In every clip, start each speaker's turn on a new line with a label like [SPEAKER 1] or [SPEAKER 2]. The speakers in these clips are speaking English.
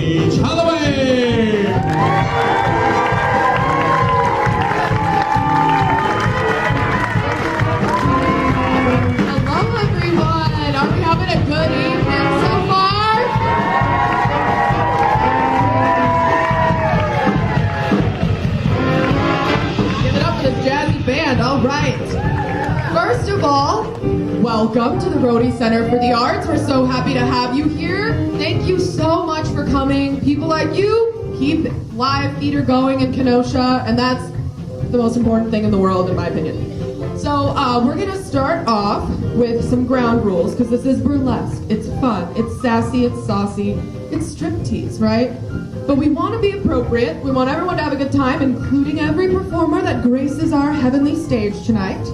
[SPEAKER 1] stage, Holloway!
[SPEAKER 2] Hello, everyone. Are we having a good evening so far? Give it up for this jazzy band. All right. First of all, welcome to the Rhody Center for the Arts. We're so happy to have you here. Thank you so much for coming. People like you keep live theater going in Kenosha, and that's the most important thing in the world, in my opinion. So we're going to start off with some ground rules, because this is burlesque. It's fun, it's sassy, it's saucy, it's striptease, right? But we want to be appropriate. We want everyone to have a good time, including every performer that graces our heavenly stage tonight.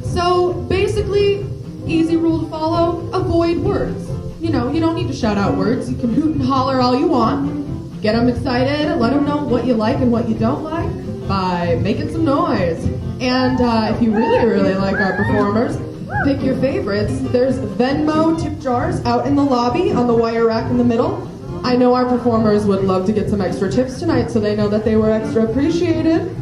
[SPEAKER 2] So basically, easy rule to follow, avoid words. You know, you don't need to shout out words. You can hoot and holler all you want. Get them excited, let them know what you like and what you don't like by making some noise. And if you really, really like our performers, pick your favorites. There's Venmo tip jars out in the lobby on the wire rack in the middle. I know our performers would love to get some extra tips tonight so they know that they were extra appreciated.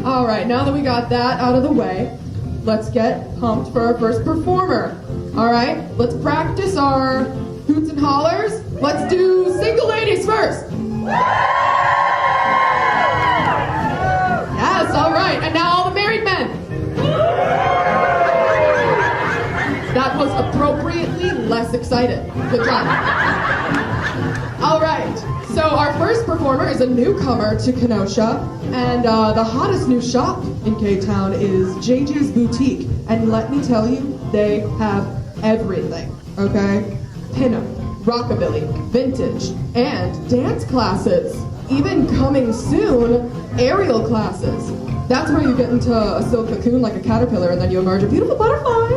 [SPEAKER 2] All right, now that we got that out of the way, let's get pumped for our first performer. All right, let's practice our hoots and hollers. Let's do single ladies first. Yes, all right, and now all the married men. That was appropriately less excited. Good job. All right, so our first performer is a newcomer to Kenosha, and the hottest new shop in K-Town is JJ's Boutique. And let me tell you, they have everything, okay? Pinup, rockabilly, vintage, and dance classes. Even coming soon, aerial classes. That's where you get into a silk cocoon like a caterpillar and then you emerge a beautiful butterfly.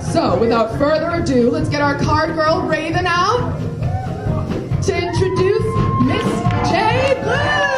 [SPEAKER 2] So, without further ado, let's get our card girl Raven out to introduce Miss J. Blue!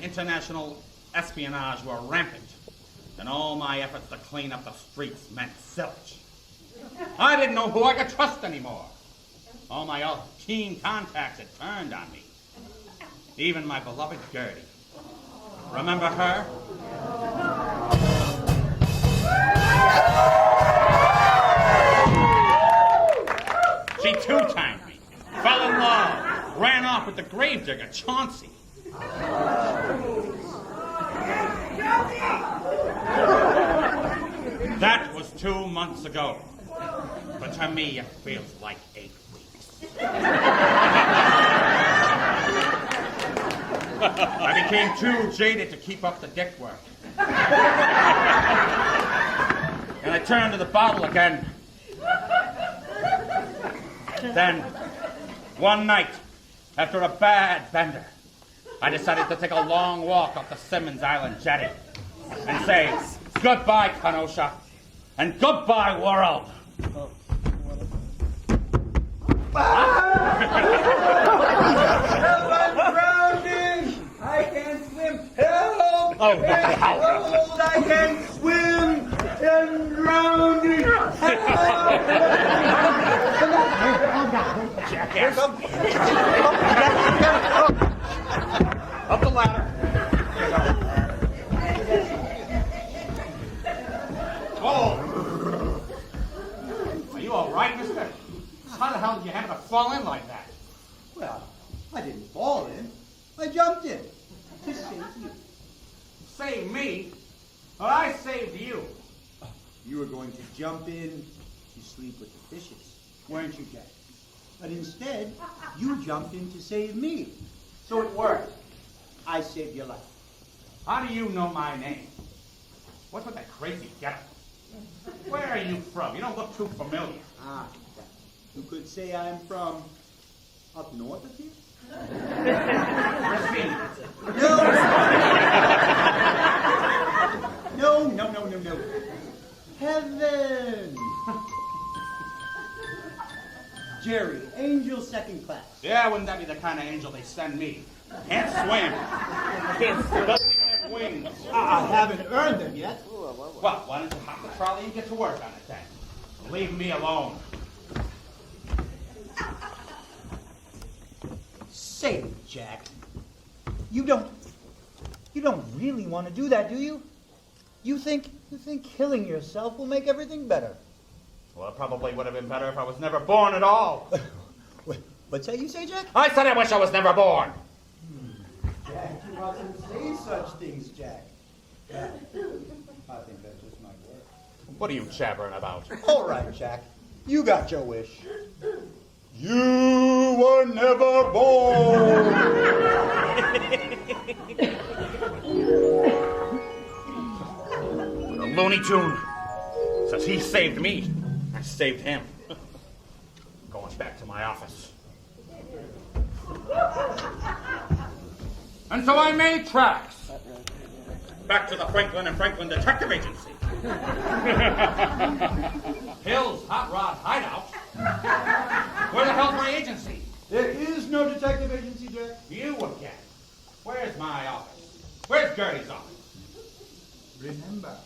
[SPEAKER 3] International espionage were rampant, and all my efforts to clean up the streets meant zilch. I didn't know who I could trust anymore. All my keen contacts had turned on me. Even my beloved Gertie. Remember her? She two-timed me, fell in love, ran off with the gravedigger, Chauncey. That was 2 months ago, but to me it feels like 8 weeks. I became too jaded to keep up the dick work. And I turned to the bottle again. Then, one night, after a bad bender, I decided to take a long walk up the Simmons Island jetty and say, goodbye, Kenosha, and goodbye, world.
[SPEAKER 4] Help, I'm drowning! I can't swim. Help!
[SPEAKER 3] Oh, what the hell?
[SPEAKER 4] Help! I can't swim! I'm drowning!
[SPEAKER 3] Jackass. Up the ladder. Oh! Are you all right, mister? How the hell did you happen to fall in like that?
[SPEAKER 4] Well, I didn't fall in. I jumped in to save you.
[SPEAKER 3] Save me? Well, I saved you.
[SPEAKER 4] You were going to jump in to sleep with the fishes, weren't you, Jack? But instead, you jumped in to save me. So it worked. I saved your life.
[SPEAKER 3] How do you know my name? What's with that crazy getup? Where are you from? You don't look too familiar.
[SPEAKER 4] Ah, you could say I'm from up north of here? No. No. Heaven. Jerry, angel second class.
[SPEAKER 3] Yeah, wouldn't that be the kind of angel they send me? Can't swim. Doesn't even have wings.
[SPEAKER 4] I haven't earned them yet.
[SPEAKER 3] Well, why don't you hop the trolley and get to work on it then? Leave me alone.
[SPEAKER 4] Say, Jack, you don't really want to do that, do you? You think killing yourself will make everything better?
[SPEAKER 3] Well, it probably would have been better if I was never born at all.
[SPEAKER 4] What's that you say, Jack?
[SPEAKER 3] I said I wish I was never born.
[SPEAKER 4] Jack, you mustn't say such things, Jack. I think that just might work.
[SPEAKER 3] What are you jabbering about?
[SPEAKER 4] All right, Jack. You got your wish. You were never born.
[SPEAKER 3] The Looney Tune says he saved me. I saved him. Going back to my office. And so I made tracks. Back to the Franklin and Franklin Detective Agency. Hill's Hot Rod Hideout. Where the hell's my agency?
[SPEAKER 4] There is no detective agency, Jack.
[SPEAKER 3] You again. Where's my office? Where's Gertie's office?
[SPEAKER 4] Remember,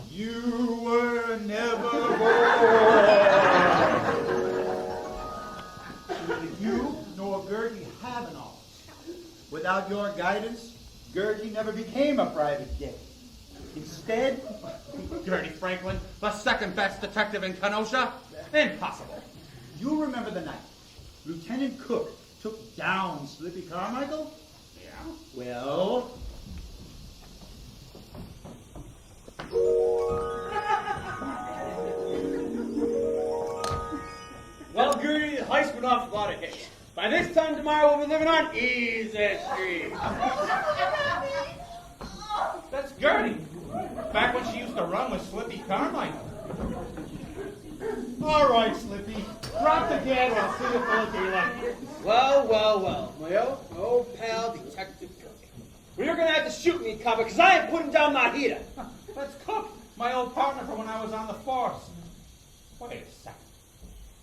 [SPEAKER 4] you were never born. Neither you nor Gertie have an office. Without your guidance, Gertie never became a private dick. Instead,
[SPEAKER 3] Gertie Franklin, the second best detective in Kenosha? Impossible.
[SPEAKER 4] You remember the night Lieutenant Cook took down Slippy Carmichael?
[SPEAKER 3] Yeah?
[SPEAKER 4] Well...
[SPEAKER 5] Well, Gertie, the heist went off without a hitch. By this time tomorrow, we'll be living on Easy Street.
[SPEAKER 3] That's Gertie. Back when she used to run with Slippy Carmichael.
[SPEAKER 1] All right, Slippy. Drop the gag. I'll see you full of daylight.
[SPEAKER 5] Well. My old pal, Detective Cook. Well, you're gonna have to shoot me, copper, because I ain't putting down my heater.
[SPEAKER 3] That's Cook, my old partner from when I was on the force. Wait a second.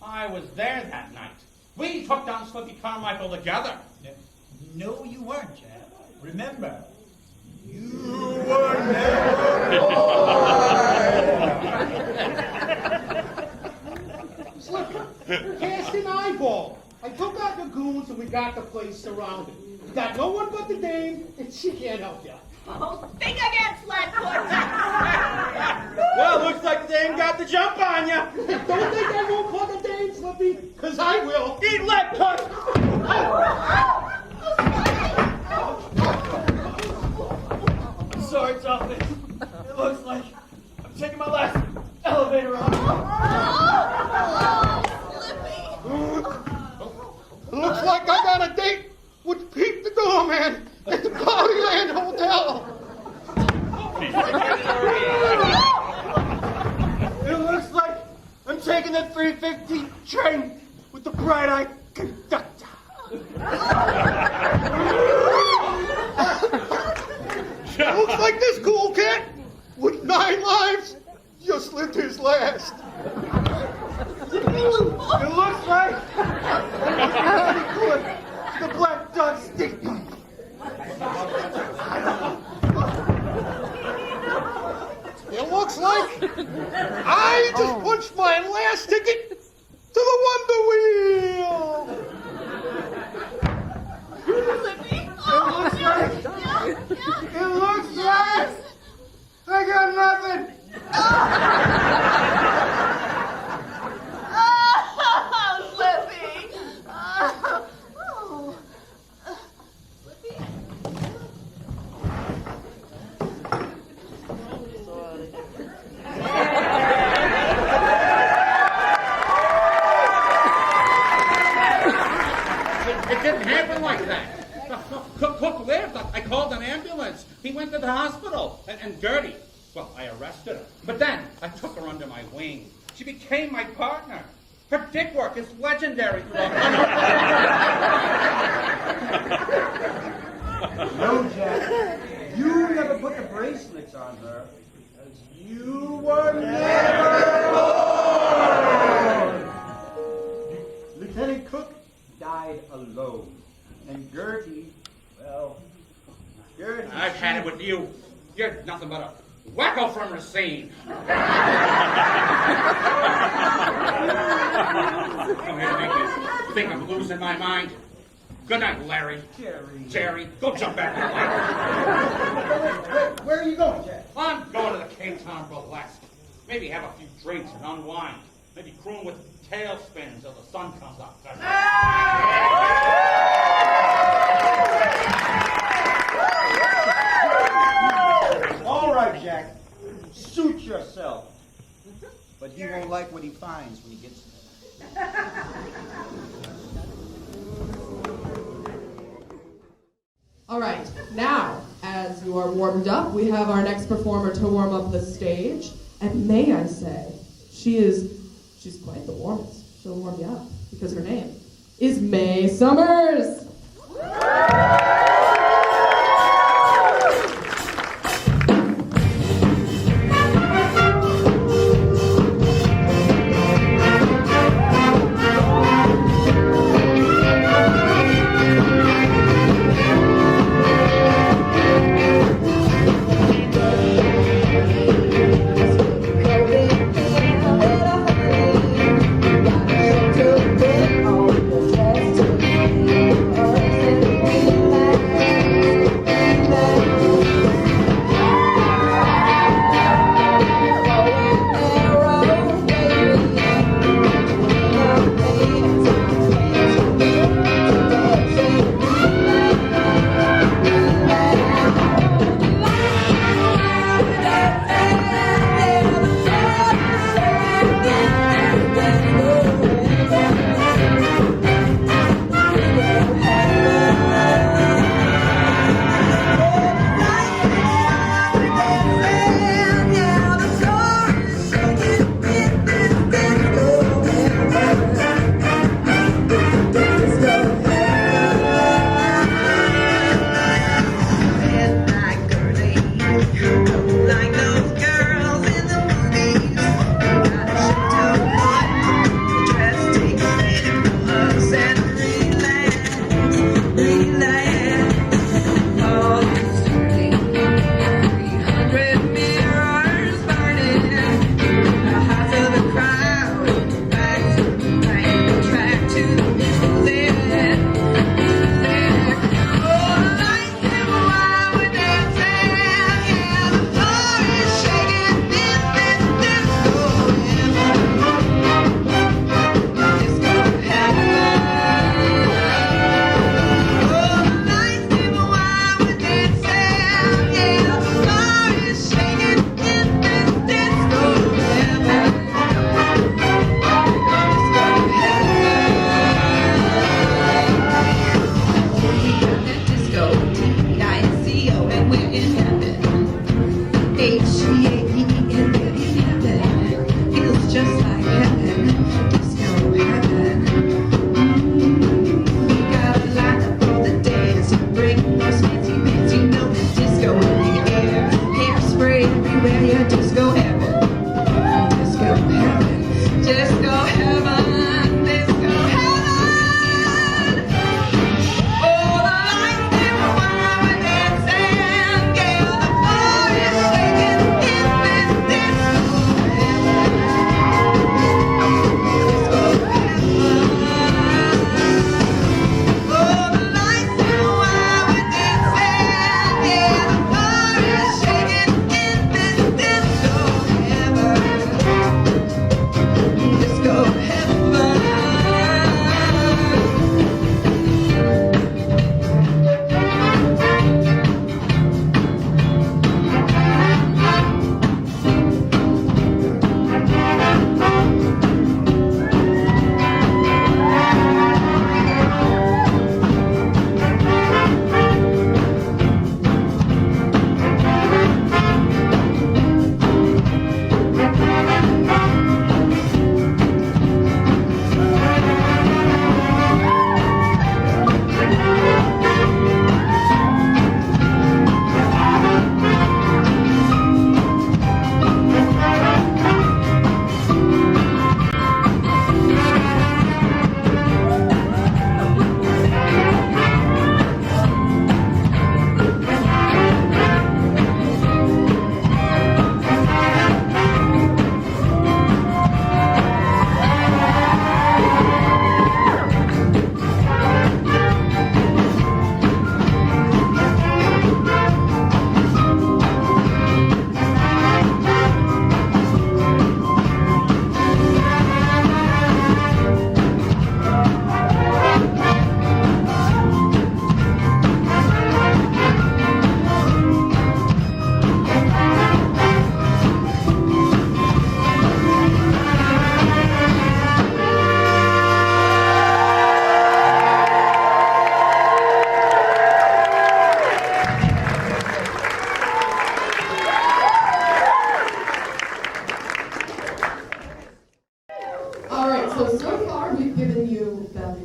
[SPEAKER 3] I was there that night. We took down Slippy Carmichael together.
[SPEAKER 4] No, you weren't, Jack. Remember, you were never born.
[SPEAKER 1] Slippy, cast an eyeball. I took out the goons and we got the place surrounded. We got no one but the dame, and she can't help you.
[SPEAKER 6] Oh, think again, Flatfoot!
[SPEAKER 5] Well, looks like the dame got the jump on you.
[SPEAKER 1] Don't think I won't call the dame, Slippy, because I will.
[SPEAKER 5] Eat lead, Cook! I'm sorry, Toughness. It looks like I'm taking my last elevator off.
[SPEAKER 1] Looks like I got a date with Pete the doorman at the Cloudyland Hotel.
[SPEAKER 5] It looks like I'm taking the 3:15 train with the bright-eyed conductor.
[SPEAKER 1] Looks like this cool cat with 9 lives just lived his last.
[SPEAKER 5] It looks like the Black Dog Steak Knife.
[SPEAKER 1] It looks like I just punched my last ticket to the Wonder Wheel.
[SPEAKER 5] It looks like I got nothing.
[SPEAKER 6] Oh, Slippy! Oh. Slippy?
[SPEAKER 3] It didn't happen like that. Cook lived. I called an ambulance. He went to the hospital. And Gertie, well, I arrested her. But then I took her under my wing. She became my partner. Her dick work is legendary.
[SPEAKER 4] No, Jack. You never put the bracelets on her because you were never born. Lieutenant Cook died alone. And Gertie, well, Gertie...
[SPEAKER 3] I've had it with you. You're nothing but a wacko from Racine. Come here to make me think I'm losing my mind. Good night, Larry. Jerry, go jump back in the lake.
[SPEAKER 4] Where are you going, Jack?
[SPEAKER 3] I'm going to the Cape Town Burlesque. Maybe have a few drinks and unwind. Maybe croon with TailSpin until the sun comes up.
[SPEAKER 4] All right, Jack. Suit yourself. But he won't like what he finds when he gets there.
[SPEAKER 2] All right, now, as you are warmed up, we have our next performer to warm up the stage. And may I say, she's quite the warmest. She'll warm you up because her name is May Summers.
[SPEAKER 7] Got a show to put on the festival.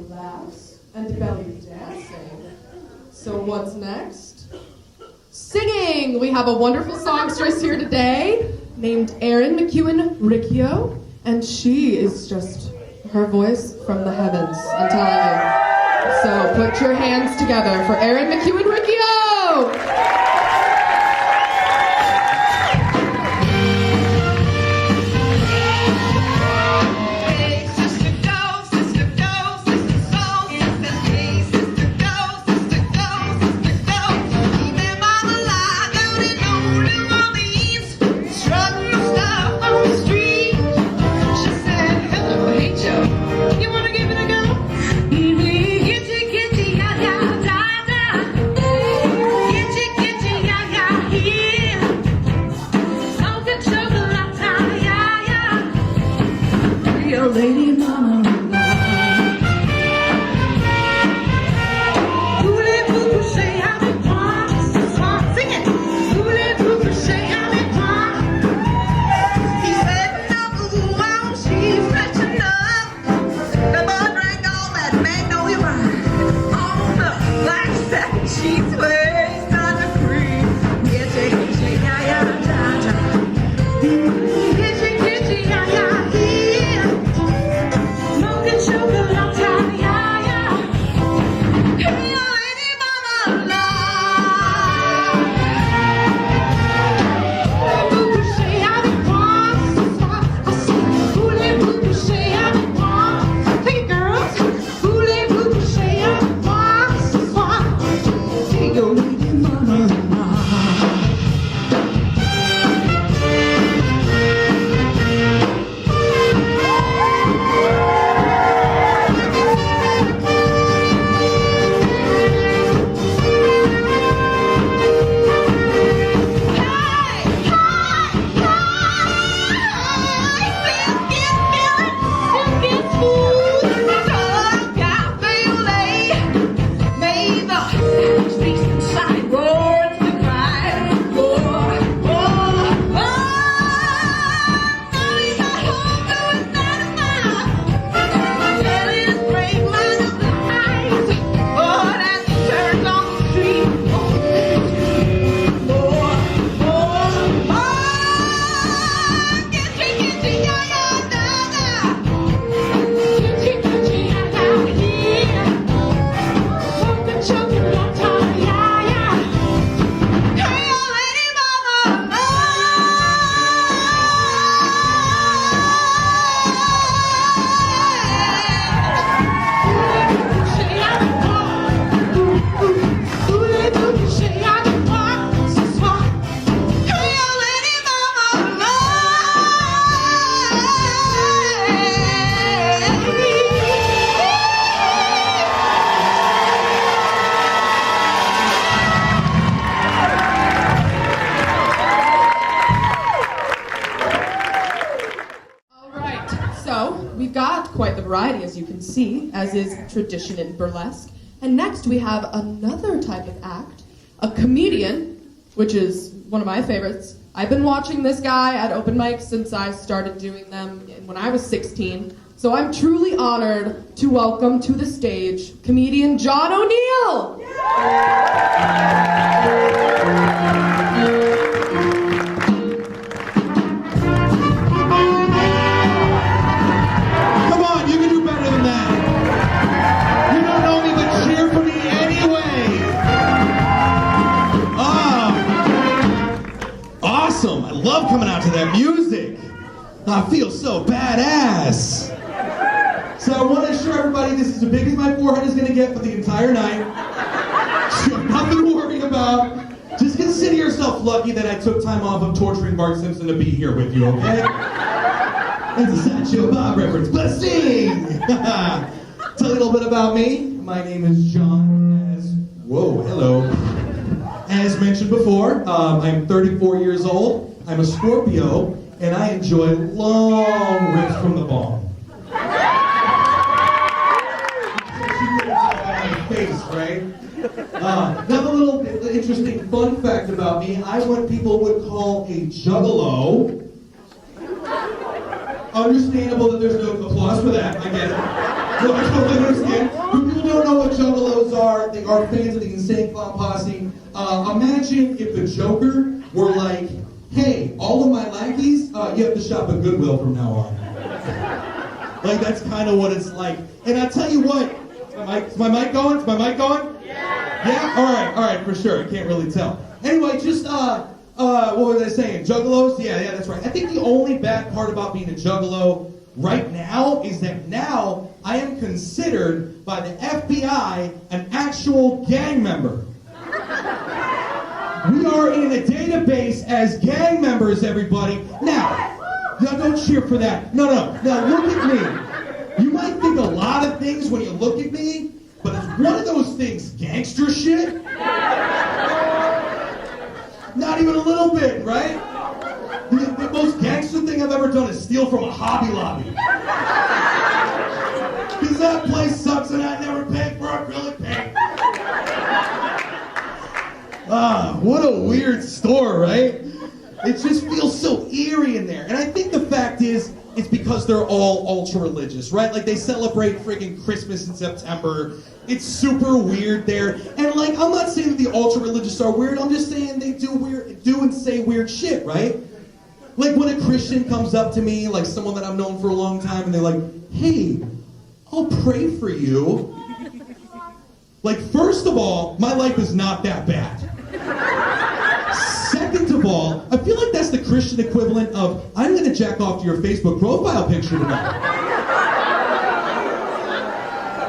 [SPEAKER 2] laughs and belly dancing. So what's next? Singing! We have a wonderful songstress here today named Erin Ricchio, and she is just her voice from the heavens, I'm telling you. So put your hands together for Erin Ricchio!
[SPEAKER 7] Lady mama, voulez-vous coucher avec moi ce soir? Sing it. Voulez-vous coucher avec moi? He said no, well, she's rich enough. The boy drank all that magnolia wine on the black satin sheets waist on the cream. Kitty, ya, ya, ya, ya. Kitty, kitty, ya, ya, ya.
[SPEAKER 2] Quite the variety, as you can see, as is tradition in burlesque. And next we have another type of act, a comedian, which is one of my favorites. I've been watching this guy at open mics since I started doing them when I was 16. So I'm truly honored to welcome to the stage comedian John O'Neill.
[SPEAKER 1] I love coming out to that music. I feel so badass. So I want to assure everybody this is as big as my forehead is going to get for the entire night. So nothing to worry about. Just consider yourself lucky that I took time off of torturing Bart Simpson to be here with you, okay? That's a Sideshow Bob reference, but sing! Tell you a little bit about me. My name is John. Whoa, hello. As mentioned before, I'm 34 years old. I'm a Scorpio, and I enjoy long rips from the bong. Face, right? Another little interesting fun fact about me, I'm what people would call a juggalo. Understandable that there's no applause for that, I get it. No, I totally understand. When people don't know what juggalos are, they are fans of the Insane Clown Posse. Imagine if the Joker were like, hey, all of my lackeys, you have to shop at Goodwill from now on. Like, that's kind of what it's like. And I tell you what, is my mic going? Is my mic going? Yeah. Yeah? All right, for sure. I can't really tell. Anyway, just, what was I saying? Juggalos? Yeah, that's right. I think the only bad part about being a juggalo right now is that now I am considered by the FBI an actual gang member. We are in a database as gang members, everybody. Now, don't cheer for that. No. Now, look at me. You might think a lot of things when you look at me, but is one of those things gangster shit? Not even a little bit, right? The most gangster thing I've ever done is steal from a Hobby Lobby. Because that place sucks and I never paid for acrylic paint. What a weird store, right? It just feels so eerie in there. And I think the fact is, it's because they're all ultra-religious, right? Like, they celebrate freaking Christmas in September. It's super weird there. And, like, I'm not saying that the ultra-religious are weird. I'm just saying they do and say weird shit, right? Like, when a Christian comes up to me, like someone that I've known for a long time, and they're like, hey, I'll pray for you. Like, first of all, my life is not that bad. Second of all, I feel like that's the Christian equivalent of, I'm going to jack off to your Facebook profile picture tonight.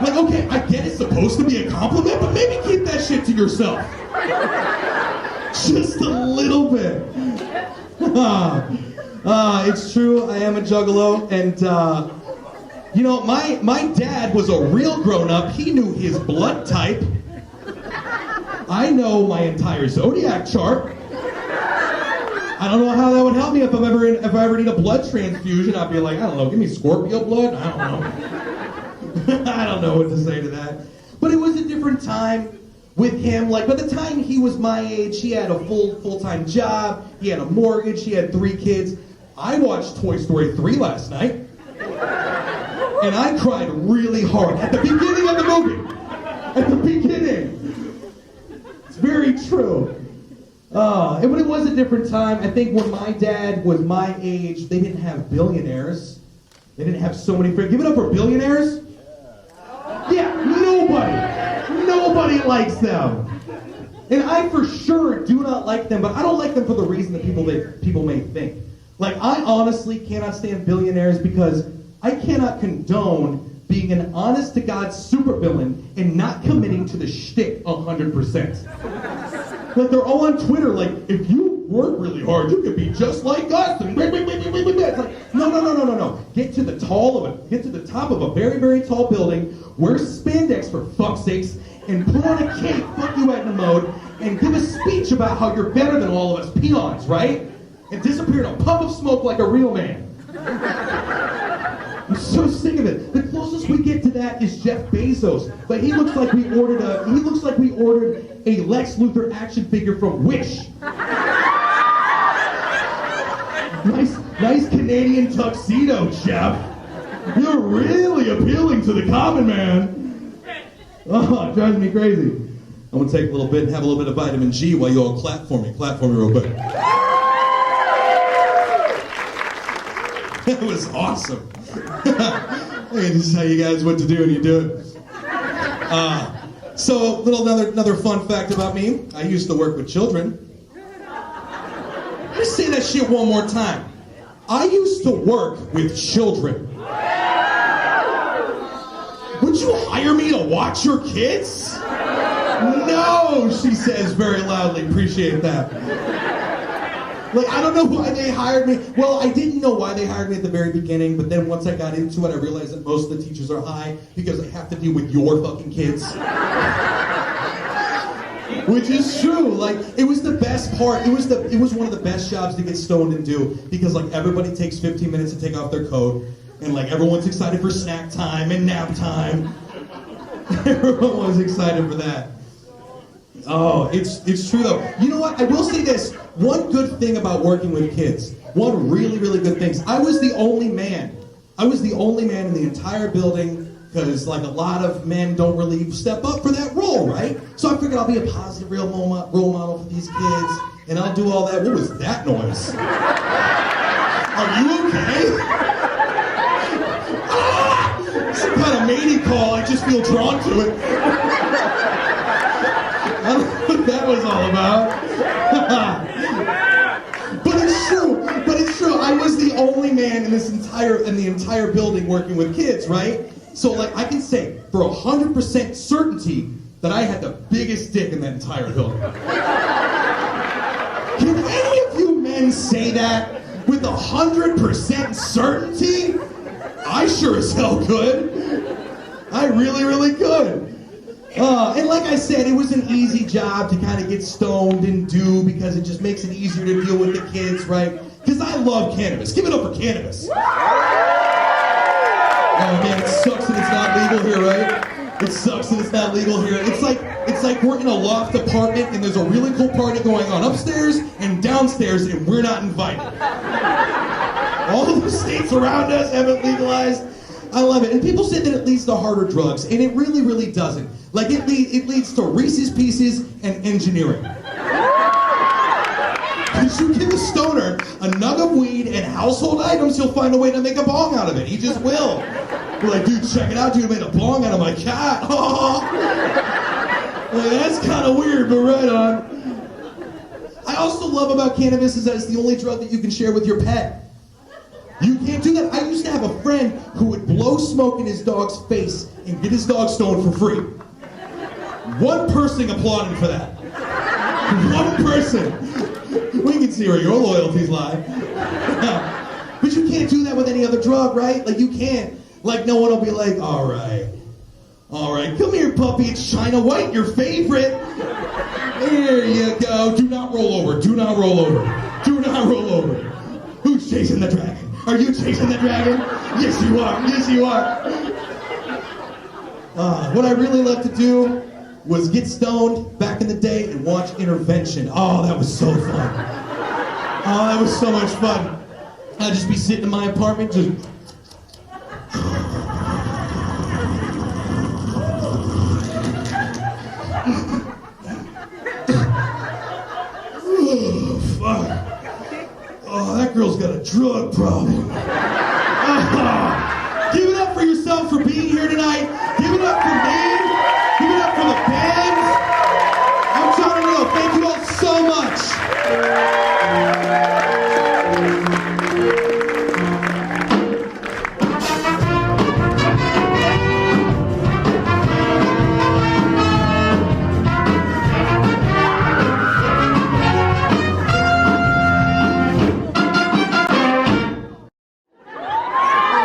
[SPEAKER 1] Like, okay, I get it's supposed to be a compliment, but maybe keep that shit to yourself. Just a little bit. It's true, I am a juggalo, and, you know, my dad was a real grown-up. He knew his blood type. I know my entire zodiac chart. I don't know how that would help me if I ever need a blood transfusion. I'd be like, I don't know, give me Scorpio blood? I don't know. I don't know what to say to that. But it was a different time with him. Like, by the time he was my age, he had a full-time job, he had a mortgage, he had 3 kids. I watched Toy Story 3 last night. And I cried really hard at the beginning of the movie. At the beginning. It's very true. And when it was a different time, I think when my dad was my age, they didn't have billionaires. They didn't have so many friends. Give it up for billionaires? Yeah, nobody likes them. And I for sure do not like them, but I don't like them for the reason that people may think. Like, I honestly cannot stand billionaires because I cannot condone being an honest-to-God supervillain and not committing to the shtick 100%. Like, they're all on Twitter, like, if you work really hard, you could be just like us. And it's like, no. Get to the top of a very, very tall building, wear spandex for fuck's sakes, and put on a cape, fuck you Edna mode, and give a speech about how you're better than all of us peons, right? And disappear in a puff of smoke like a real man. I'm so sick of it. The closest we get to that is Jeff Bezos, but he looks like we ordered a Lex Luthor action figure from Wish. Nice Canadian tuxedo, Jeff. You're really appealing to the common man. Oh, it drives me crazy. I'm gonna take a little bit and have a little bit of vitamin G while you all clap for me. Clap for me real quick. That was awesome. This is how you guys what to do and you do it. So, another fun fact about me. I used to work with children. Let's say that shit one more time. I used to work with children. Would you hire me to watch your kids? No, she says very loudly. Appreciate that. Like, I don't know why they hired me. Well, I didn't know why they hired me at the very beginning, but then once I got into it, I realized that most of the teachers are high because they have to deal with your fucking kids. Which is true. Like, it was the best part. It was one of the best jobs to get stoned and do because, like, everybody takes 15 minutes to take off their coat and, like, everyone's excited for snack time and nap time. Everyone was excited for that. Oh, it's true though. You know what? I will say this. One good thing about working with kids, one really, really good thing, I was the only man in the entire building because like a lot of men don't really step up for that role, right? So I figured I'll be a positive role model for these kids, and I'll do all that. What was that noise? Are you okay? Some kind of mating call, I just feel drawn to it. I don't know what that was all about. But it's true. I was the only man in the entire building working with kids, right? So like I can say for 100% certainty that I had the biggest dick in that entire building. Can any of you men say that with 100% certainty? I sure as hell could. I really, really could. And like I said, it was an easy job to kind of get stoned and do because it just makes it easier to deal with the kids, right? Because I love cannabis. Give it up for cannabis. Oh man, it sucks that it's not legal here, right? It sucks that it's not legal here. It's like we're in a loft apartment and there's a really cool party going on upstairs and downstairs and we're not invited. All the states around us haven't legalized. I love it. And people say that it leads to harder drugs, and it really, really doesn't. Like, it leads to Reese's Pieces and engineering. Because you give a stoner a nug of weed and household items, he'll find a way to make a bong out of it. He just will. We're like, dude, check it out, dude, I made a bong out of my cat. Like, that's kind of weird, but right on. I also love about cannabis is that it's the only drug that you can share with your pet. You can't do that. I used to have a friend who would blow smoke in his dog's face and get his dog stoned for free. One person applauded for that. One person. We can see where your loyalties lie. But you can't do that with any other drug, right? Like you can't. Like no one will be like, all right, come here, puppy. It's China White, your favorite. Here you go. Do not roll over. Do not roll over. Do not roll over. Who's chasing the dragon? Are you chasing the dragon? Yes, you are. Yes, you are. What I really loved to do was get stoned back in the day and watch Intervention. Oh, that was so fun. Oh, that was so much fun. I'd just be sitting in my apartment, just... Oh, fuck. Oh, that girl's got a drug problem. Give it up for yourself for being here tonight. Give it up for me. Give it up for the band. I'm John O'Neill. Thank you all so much.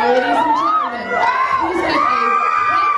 [SPEAKER 2] Ladies and gentlemen, please give a round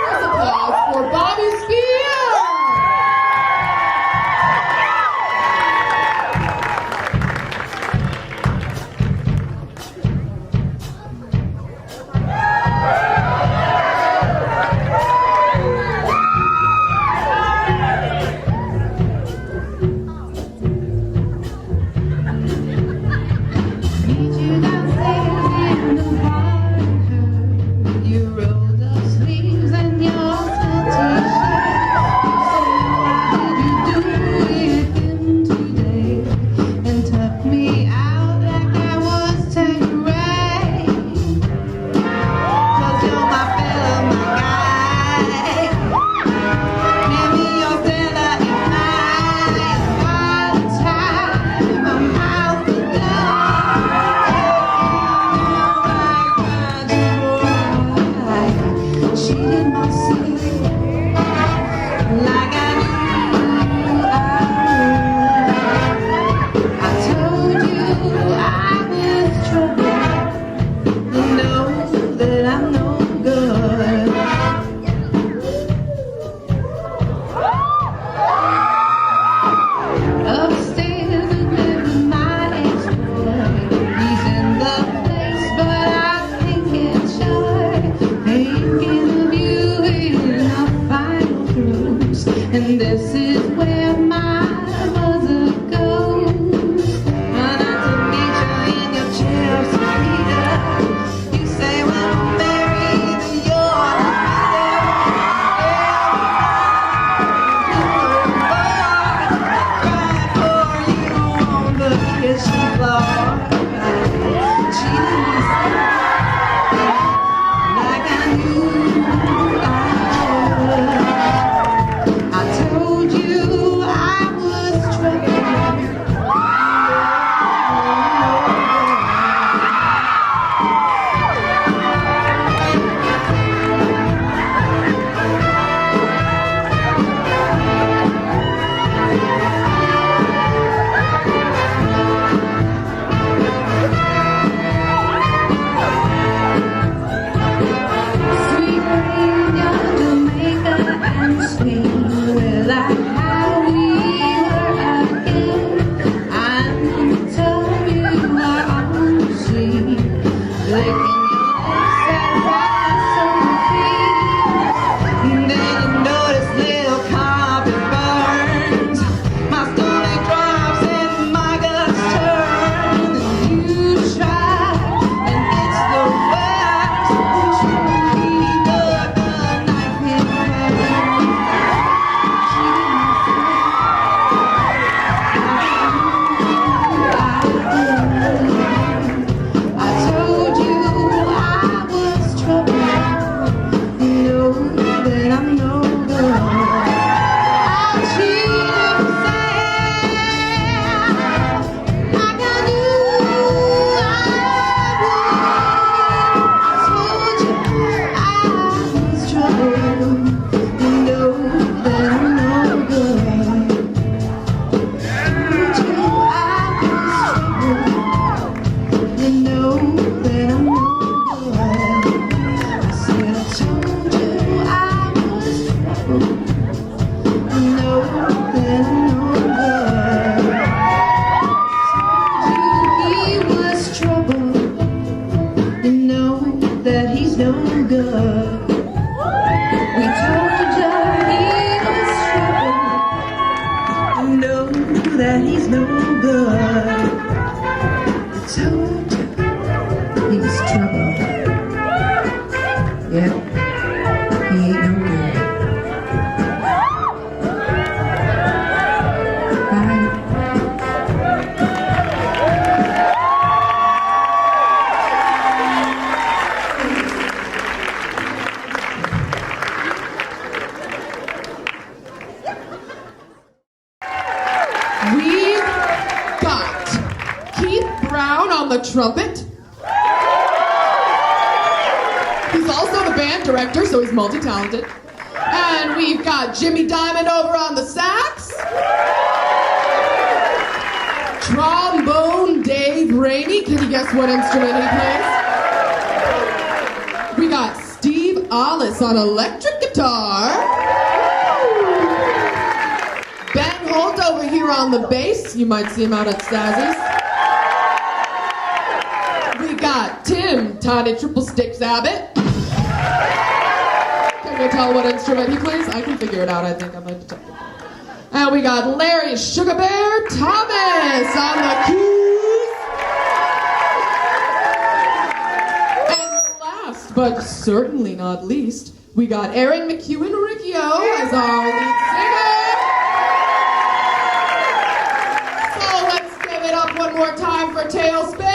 [SPEAKER 2] on the trumpet. He's also the band director, so he's multi-talented. And we've got Jimmy Diamond over on the sax. Trombone Dave Rainey. Can you guess what instrument he plays? We got Steve Ahles on electric guitar. Ben Holt over here on the bass. You might see him out at Stazzy's. We got Tim Tiny Triple Sticks Abbott. Can you tell what instrument he plays? I can figure it out, I think. I'm a detective. And we got Larry Sugar Bear Thomas on the keys. And last, but certainly not least, we got Erin McEwen Ricchio as our lead singer. So let's give it up one more time for TailSpin.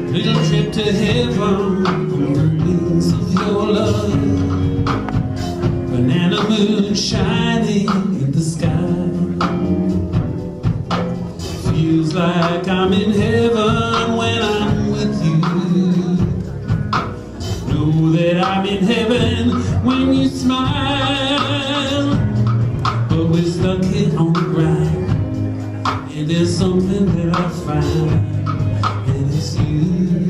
[SPEAKER 8] Little trip to heaven on the wings of your love. Banana moon shining in the sky. Feels like I'm in heaven when I'm with you. Know that I'm in heaven when you smile. But we're stuck here on the ground, and there's something that I find. It's you.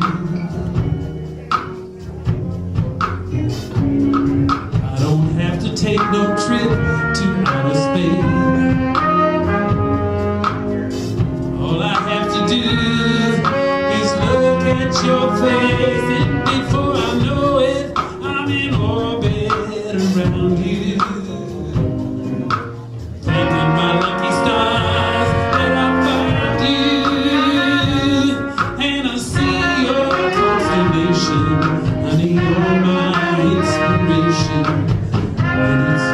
[SPEAKER 8] I don't have to take no trip to outer space. All I have to do is look at your face, and before I know it, I'm in orbit around you. Thanking my lucky stars that I found you. Honey, you're my inspiration, and it's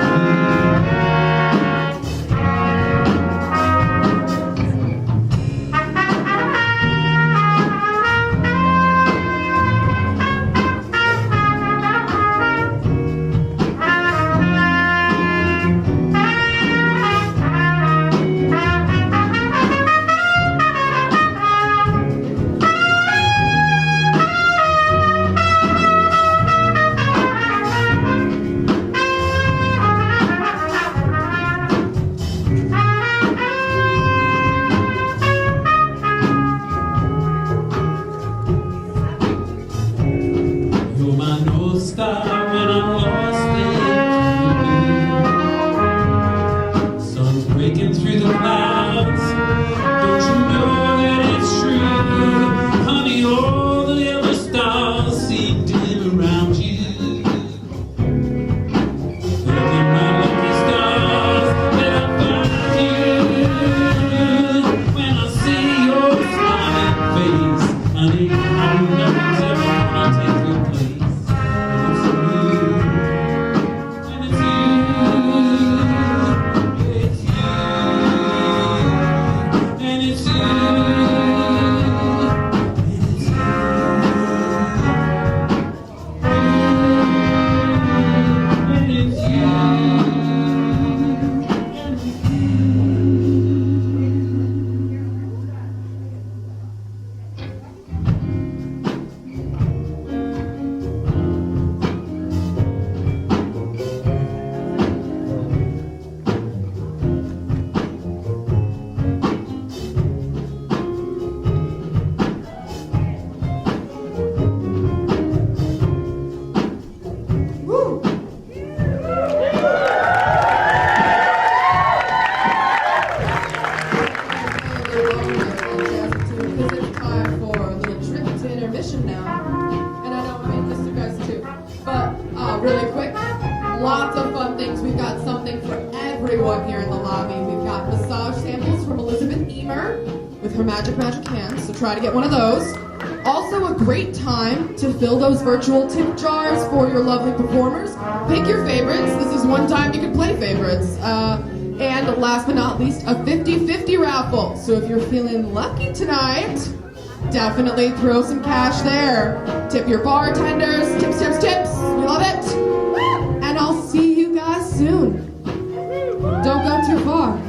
[SPEAKER 2] lots of fun things. We've got something for everyone here in the lobby. We've got massage samples from Elizabeth Emer with her magic hands, so try to get one of those. Also a great time to fill those virtual tip jars for your lovely performers. Pick your favorites. This is one time you can play favorites. And last but not least, a 50-50 raffle. So if you're feeling lucky tonight, definitely throw some cash there. Tip your bartenders. Tips, tips, tips. We love it. And I'll see you guys soon. Don't go too far.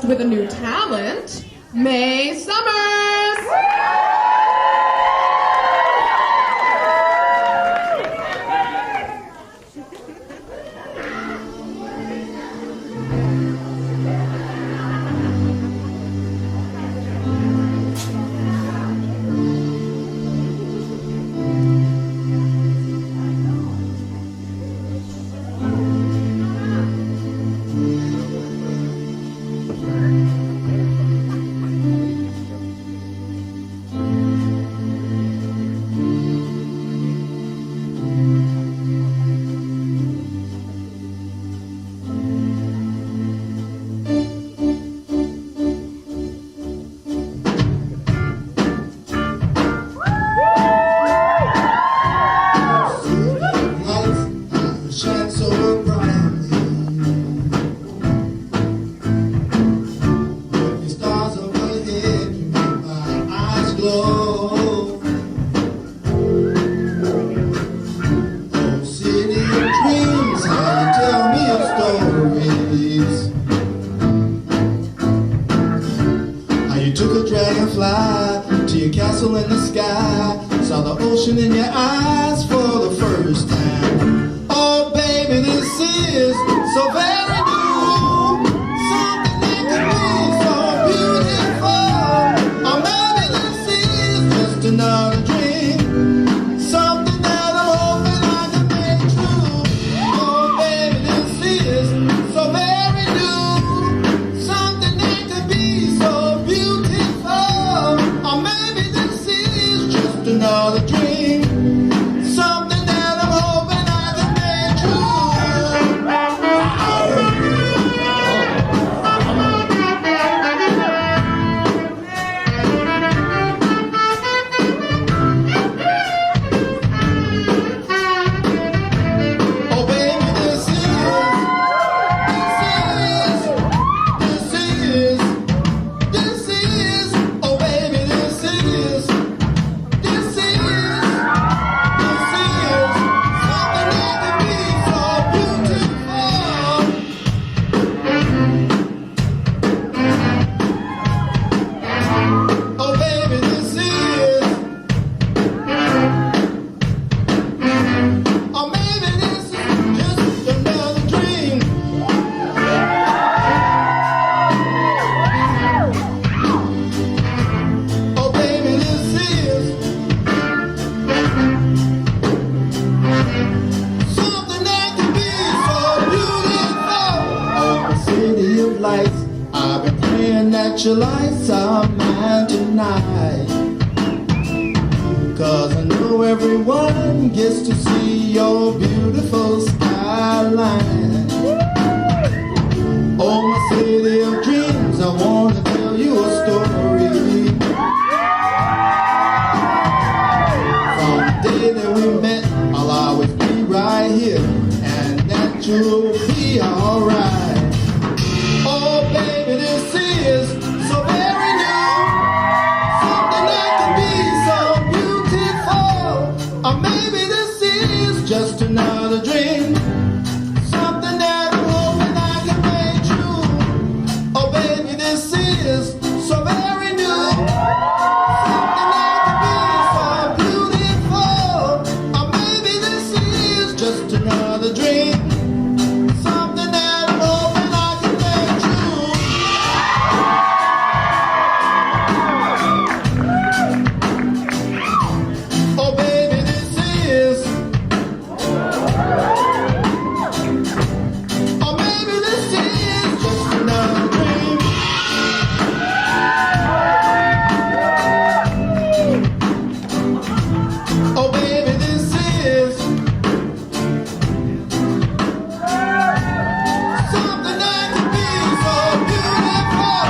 [SPEAKER 2] With a new talent, May Summers.
[SPEAKER 9] took a dragonfly to your castle in the sky. Saw the ocean in your eyes for the first time. Oh baby, this is so very new. Something that could be so beautiful. Or maybe this is just another dream. Something that I'm hoping I can make true. Oh baby, this is so very new. Something that could be so beautiful. Or maybe this is just another dream. Something that I'm hoping I can make true. Oh baby, this is, oh baby, this is something that could be so beautiful. Oh baby, this is, or maybe this is just another dream. Oh baby, this is something that can be so beautiful. Oh, city of lights, I've been praying that your lights are mine tonight. 'Cause I know everyone gets to see your beautiful skyline. Oh, my city of dreams, I want to tell you a story. From the day that we met, I'll always be right here, and that you'll be alright. Oh, baby, this is so very new. Something that can be so beautiful. Or maybe this is just another dream. Something that I'm hoping I can make true. Oh, baby, this is so very new. Something that can be so beautiful. Or maybe this is just another dream. Something that I'm hoping I can make true. Oh baby, this is, or maybe this is just another dream. Oh baby, this is something that can be so beautiful.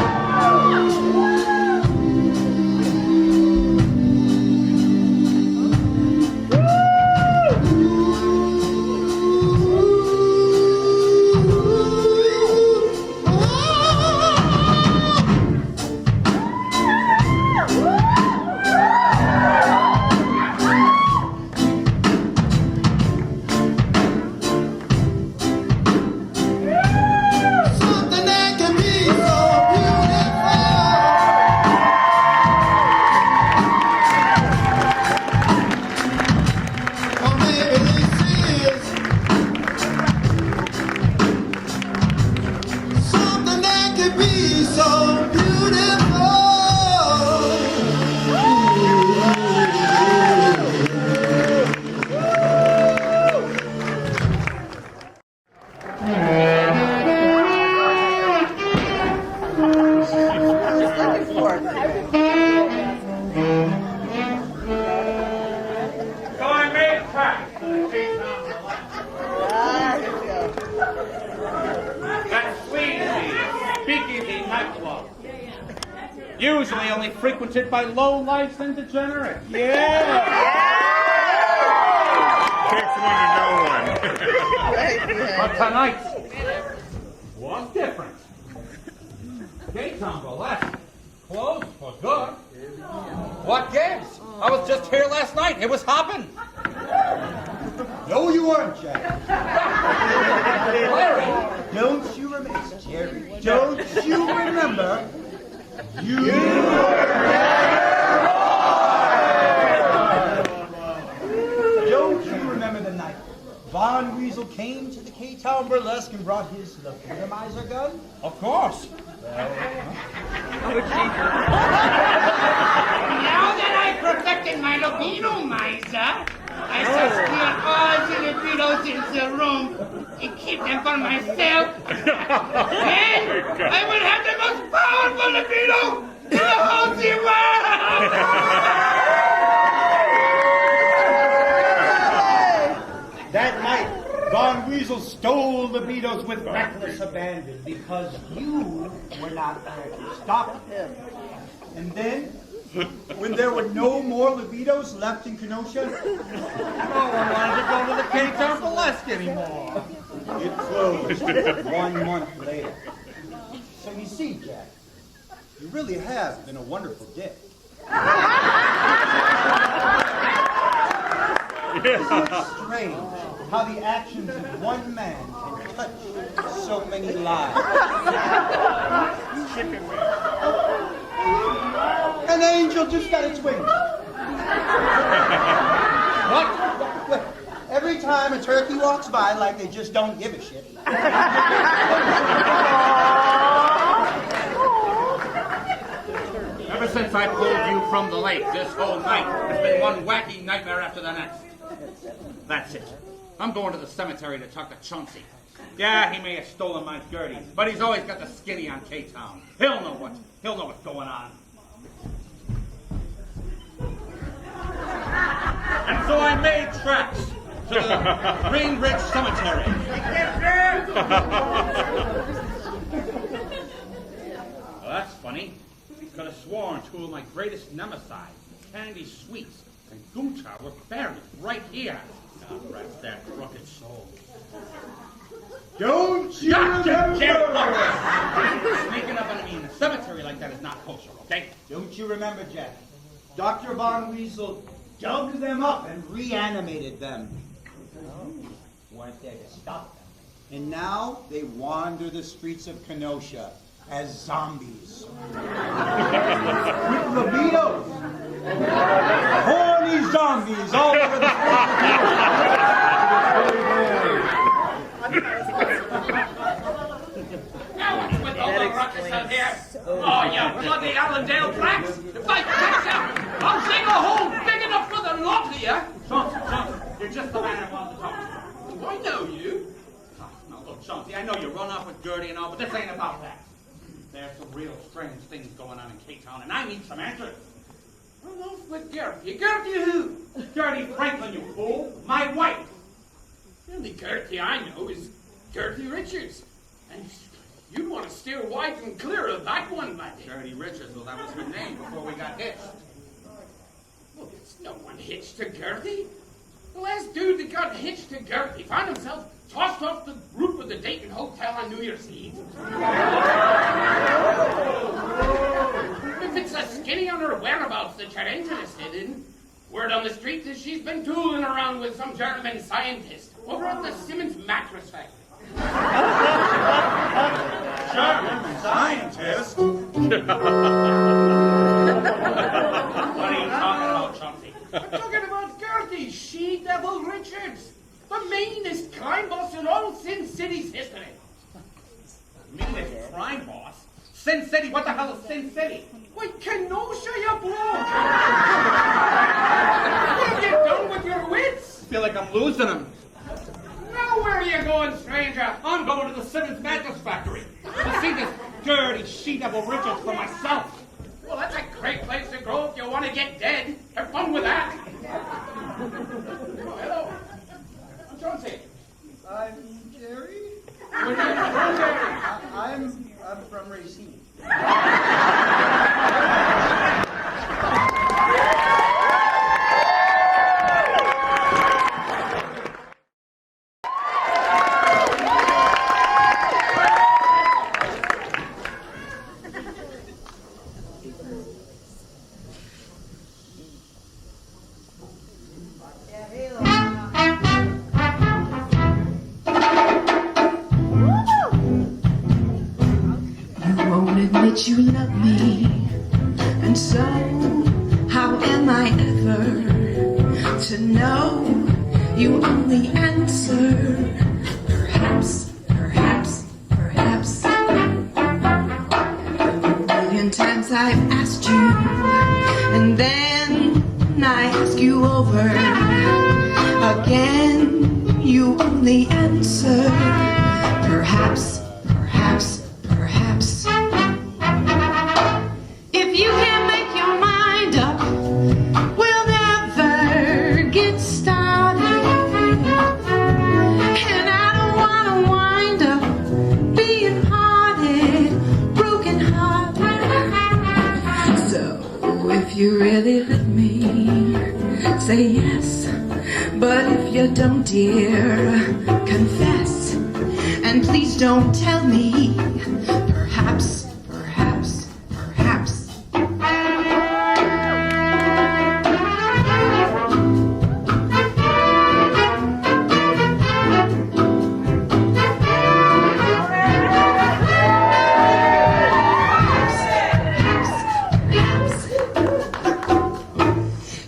[SPEAKER 9] Something that can be so beautiful. Oh, maybe this is something that can be so beautiful.
[SPEAKER 3] So I made a track. That sleazy, speakeasy nightclub. Usually only frequented by lowlifes and degenerates. But tonight was different. Daytime burlesque closed for good. What gives? I was just here last night. It was hopping.
[SPEAKER 4] No, you weren't, Jack.
[SPEAKER 3] Larry,
[SPEAKER 4] Don't you remember, Jerry? Don't you remember You Don't you remember the night Von Weasel came to the K-Town Burlesque and brought his lobotomizer gun?
[SPEAKER 3] Of course.
[SPEAKER 10] Now that I've perfected my lobotomizer, I shall steal all the libidos in the room and keep them for myself. Then I will have the most powerful libido in the whole world!
[SPEAKER 4] That night, Von Weasel stole libidos with reckless abandon because you were not there to stop him. And then, when there were no more libidos left in Kenosha,
[SPEAKER 3] No one wanted to go to the K-Town Burlesque anymore.
[SPEAKER 4] it closed 1 month later. So you see, Jack, you really have been a wonderful dick. Isn't it strange how the actions of one man can touch so many lives? An angel just got its wings. What? Every time a turkey walks by like they just don't give a shit.
[SPEAKER 3] Ever since I pulled you from the lake, this whole night has been one wacky nightmare after the next. That's it. I'm going to the cemetery to talk to Chauncey. Yeah, he may have stolen my Gertie, but he's always got the skinny on K-Town. He'll know what's going on. And so I made tracks to the Green Ridge Cemetery. Well, that's funny. Could have sworn two of my greatest nemesis, Candy Sweets and Gunta, were buried right here. God rest their crooked souls.
[SPEAKER 4] Don't you
[SPEAKER 3] Sneaking
[SPEAKER 4] remember?
[SPEAKER 3] up on me in the cemetery like that is not kosher, okay?
[SPEAKER 4] Don't you remember, Jack? Dr. Von Weasel dug them up and reanimated them. Weren't there to stop them. And now they wander the streets of Kenosha as zombies. With libidos. Horny zombies all over the
[SPEAKER 10] Now with all the ruckus out here. Oh, you bloody Allendale tracks. If I catch you, I'll dig a hole big enough for the lot here.
[SPEAKER 3] Chauncey, you're just the man I wanted to talk to.
[SPEAKER 10] Do I know you?
[SPEAKER 3] Now look, Chauncey, I know you run off with Gertie and all, but this ain't about that. There's some real strange things going on in K-Town, and I need some answers.
[SPEAKER 10] Run off with Gertie. Gertie who?
[SPEAKER 3] Gertie Franklin, you fool! My wife!
[SPEAKER 10] The only Gertie I know is Gertie Richards. And you want to steer wide and clear of that one, buddy.
[SPEAKER 3] Gertie Richards, well, that was her name before we got hitched.
[SPEAKER 10] Well, there's no one hitched to Gertie. The last dude that got hitched to Gertie found himself tossed off the roof of the Dayton Hotel on New Year's Eve. If it's a skinny on her whereabouts that you're interested in, word on the street is she's been tooling around with some German scientist over at the Simmons mattress factory.
[SPEAKER 3] German scientist? What are you talking about, Chauncey?
[SPEAKER 10] I'm talking about Gertie She-Devil Richards, the meanest crime boss in all Sin City's history.
[SPEAKER 3] Meanest crime boss? Sin City? What the hell is Sin City?
[SPEAKER 10] Why, Kenosha, you bloke! Will you get done with your wits?
[SPEAKER 3] I feel like I'm losing them.
[SPEAKER 10] Now where are you going, stranger?
[SPEAKER 3] I'm going to the Simmons mattress factory to see this dirty She-Devil Richards for myself.
[SPEAKER 10] Well, that's a great place to go if you want to get dead. Have fun with that. Oh, hello. I'm Chauncey.
[SPEAKER 4] I'm Jerry.
[SPEAKER 10] Where are you from, Jerry?
[SPEAKER 4] I'm from Racine.
[SPEAKER 7] that you love me, and so how am I ever to know you only answer perhaps, perhaps, perhaps. A million times I've asked you, and then I ask you over again. You only answer perhaps, perhaps, perhaps. If you can't make your mind up, we'll never get started. And I don't want to wind up being parted, broken hearted. So if you really love me, say yes. But if you don't, dear, confess. And please don't tell me perhaps, perhaps, perhaps.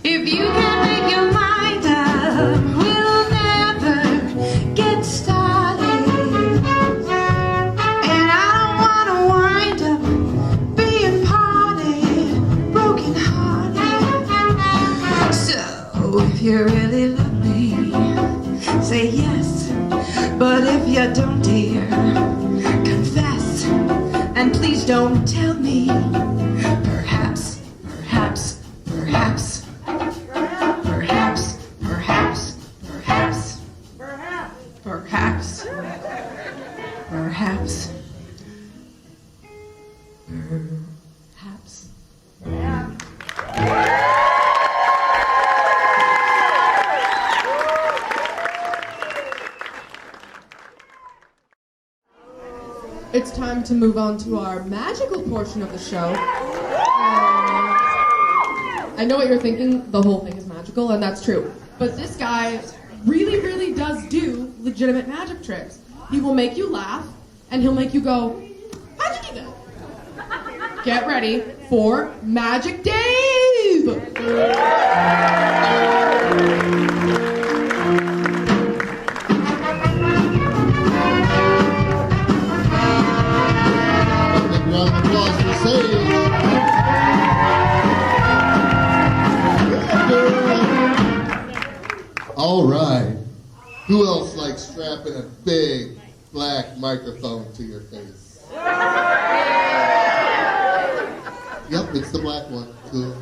[SPEAKER 7] If you can't make your mind up, we'll never get started. And I don't want to wind up being parted, broken hearted. So if you really love me, say yes. But if you don't, dear, confess. And please don't tell me perhaps, perhaps, perhaps. Perhaps, perhaps, perhaps, perhaps, perhaps, perhaps.
[SPEAKER 2] It's time to move on to our magical portion of the show. I know what you're thinking, the whole thing is magical, and that's true. But this guy really, really does do legitimate magic tricks. He will make you laugh, and he'll make you go, how'd you do that? Get ready for Magic Dave!
[SPEAKER 9] Round of applause for Sage. All right. Who else likes strapping a big black microphone to your face? Yep, it's the black one. Cool.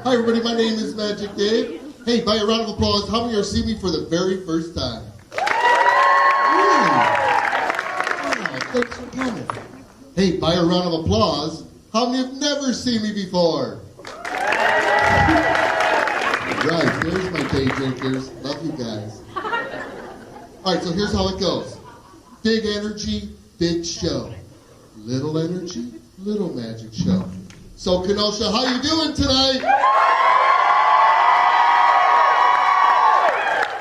[SPEAKER 9] Hi, everybody. My name is Magic Dave. Hey, by a round of applause, how many are seeing me for the very first time? Oh, thanks for coming. Hey, by a round of applause, how many have never seen me before? Right, there's my day drinkers. Love you guys. All right, so here's how it goes. Big energy, big show. Little energy, little magic show. So, Kenosha, how you doing tonight?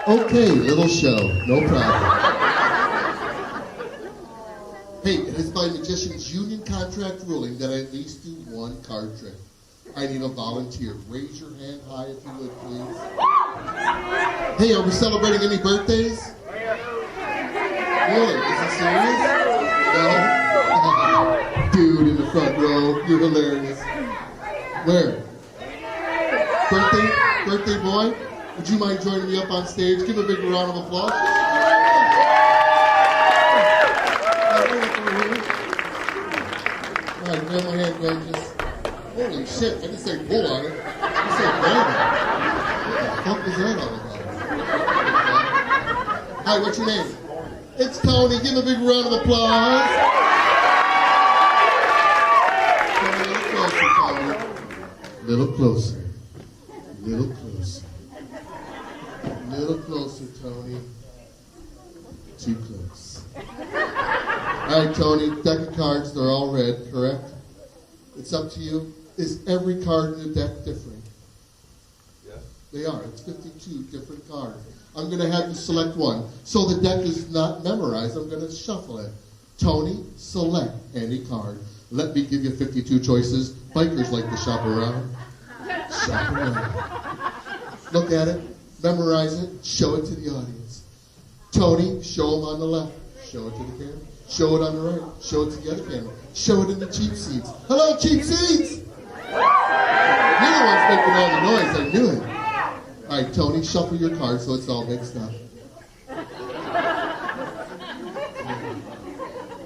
[SPEAKER 9] Okay, little show, no problem. Hey, it is by Magicians Union contract ruling that I at least do one card trick. I need a volunteer. Raise your hand high if you would, please. Hey, are we celebrating any birthdays? Really? Is it serious? No? Dude in the front row, you're hilarious. Where? Birthday boy? Would you mind joining me up on stage? Give a big round of applause. All right, grab my hand, gorgeous. Holy shit, I didn't say bull on it. I said baby. What the fuck was that all about? Hi, what's your name? It's Tony. Give him a big round of applause. Little closer, Tony. Little closer. Little closer, Tony. Too close. All right, Tony, deck of cards, they're all red, correct? It's up to you. Is every card in the deck different? Yes. They are. It's 52 different cards. I'm going to have you select one. So the deck is not memorized. I'm going to shuffle it. Tony, select any card. Let me give you 52 choices. Bikers like to shop around. Shop around. Look at it, memorize it, show it to the audience. Tony, show them on the left. Show it to the camera. Show it on the right. Show it to the other camera. Show it in the cheap seats. Hello, cheap seats! You're the ones making all the noise. I knew it. All right, Tony, shuffle your cards so it's all mixed up.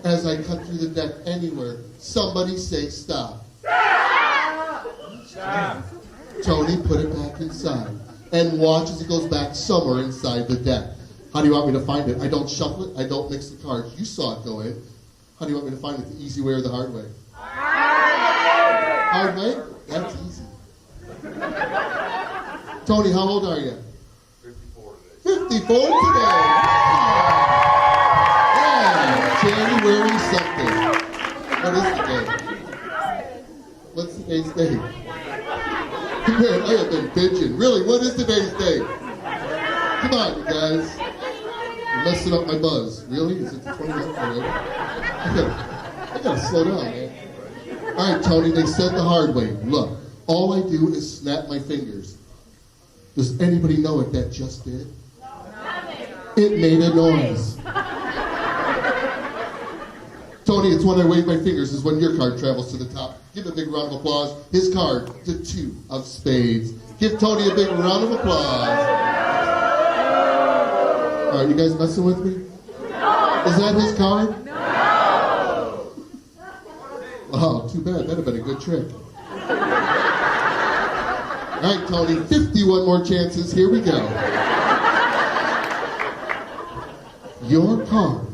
[SPEAKER 9] As I cut through the deck anywhere, somebody say stop.
[SPEAKER 5] Stop.
[SPEAKER 9] Tony, put it back inside. And watch as it goes back somewhere inside the deck. How do you want me to find it? I don't shuffle it. I don't mix the cards. You saw it go in. How do you want me to find it? The easy way or the hard way? Hard way? That's easy. Tony, how old are you?
[SPEAKER 11] 54 today.
[SPEAKER 9] 54 today. Yeah, January something. What is the day? What's today's date? Man, I have been bitching. Really, what is today's date? Come on, you guys. You're messing up my buzz. Really? Is it the 29th already? I gotta slow down, man. All right, Tony, they said the hard way. Look, all I do is snap my fingers. Does anybody know what that just did? It made a noise. Tony, it's when I wave my fingers is when your card travels to the top. Give a big round of applause. His card, the 2 of spades. Give Tony a big round of applause. All right, you guys messing with me? Is that his card? Oh, too bad. That'd have been a good trick. All right, Tony, 51 more chances. Here we go. Your card,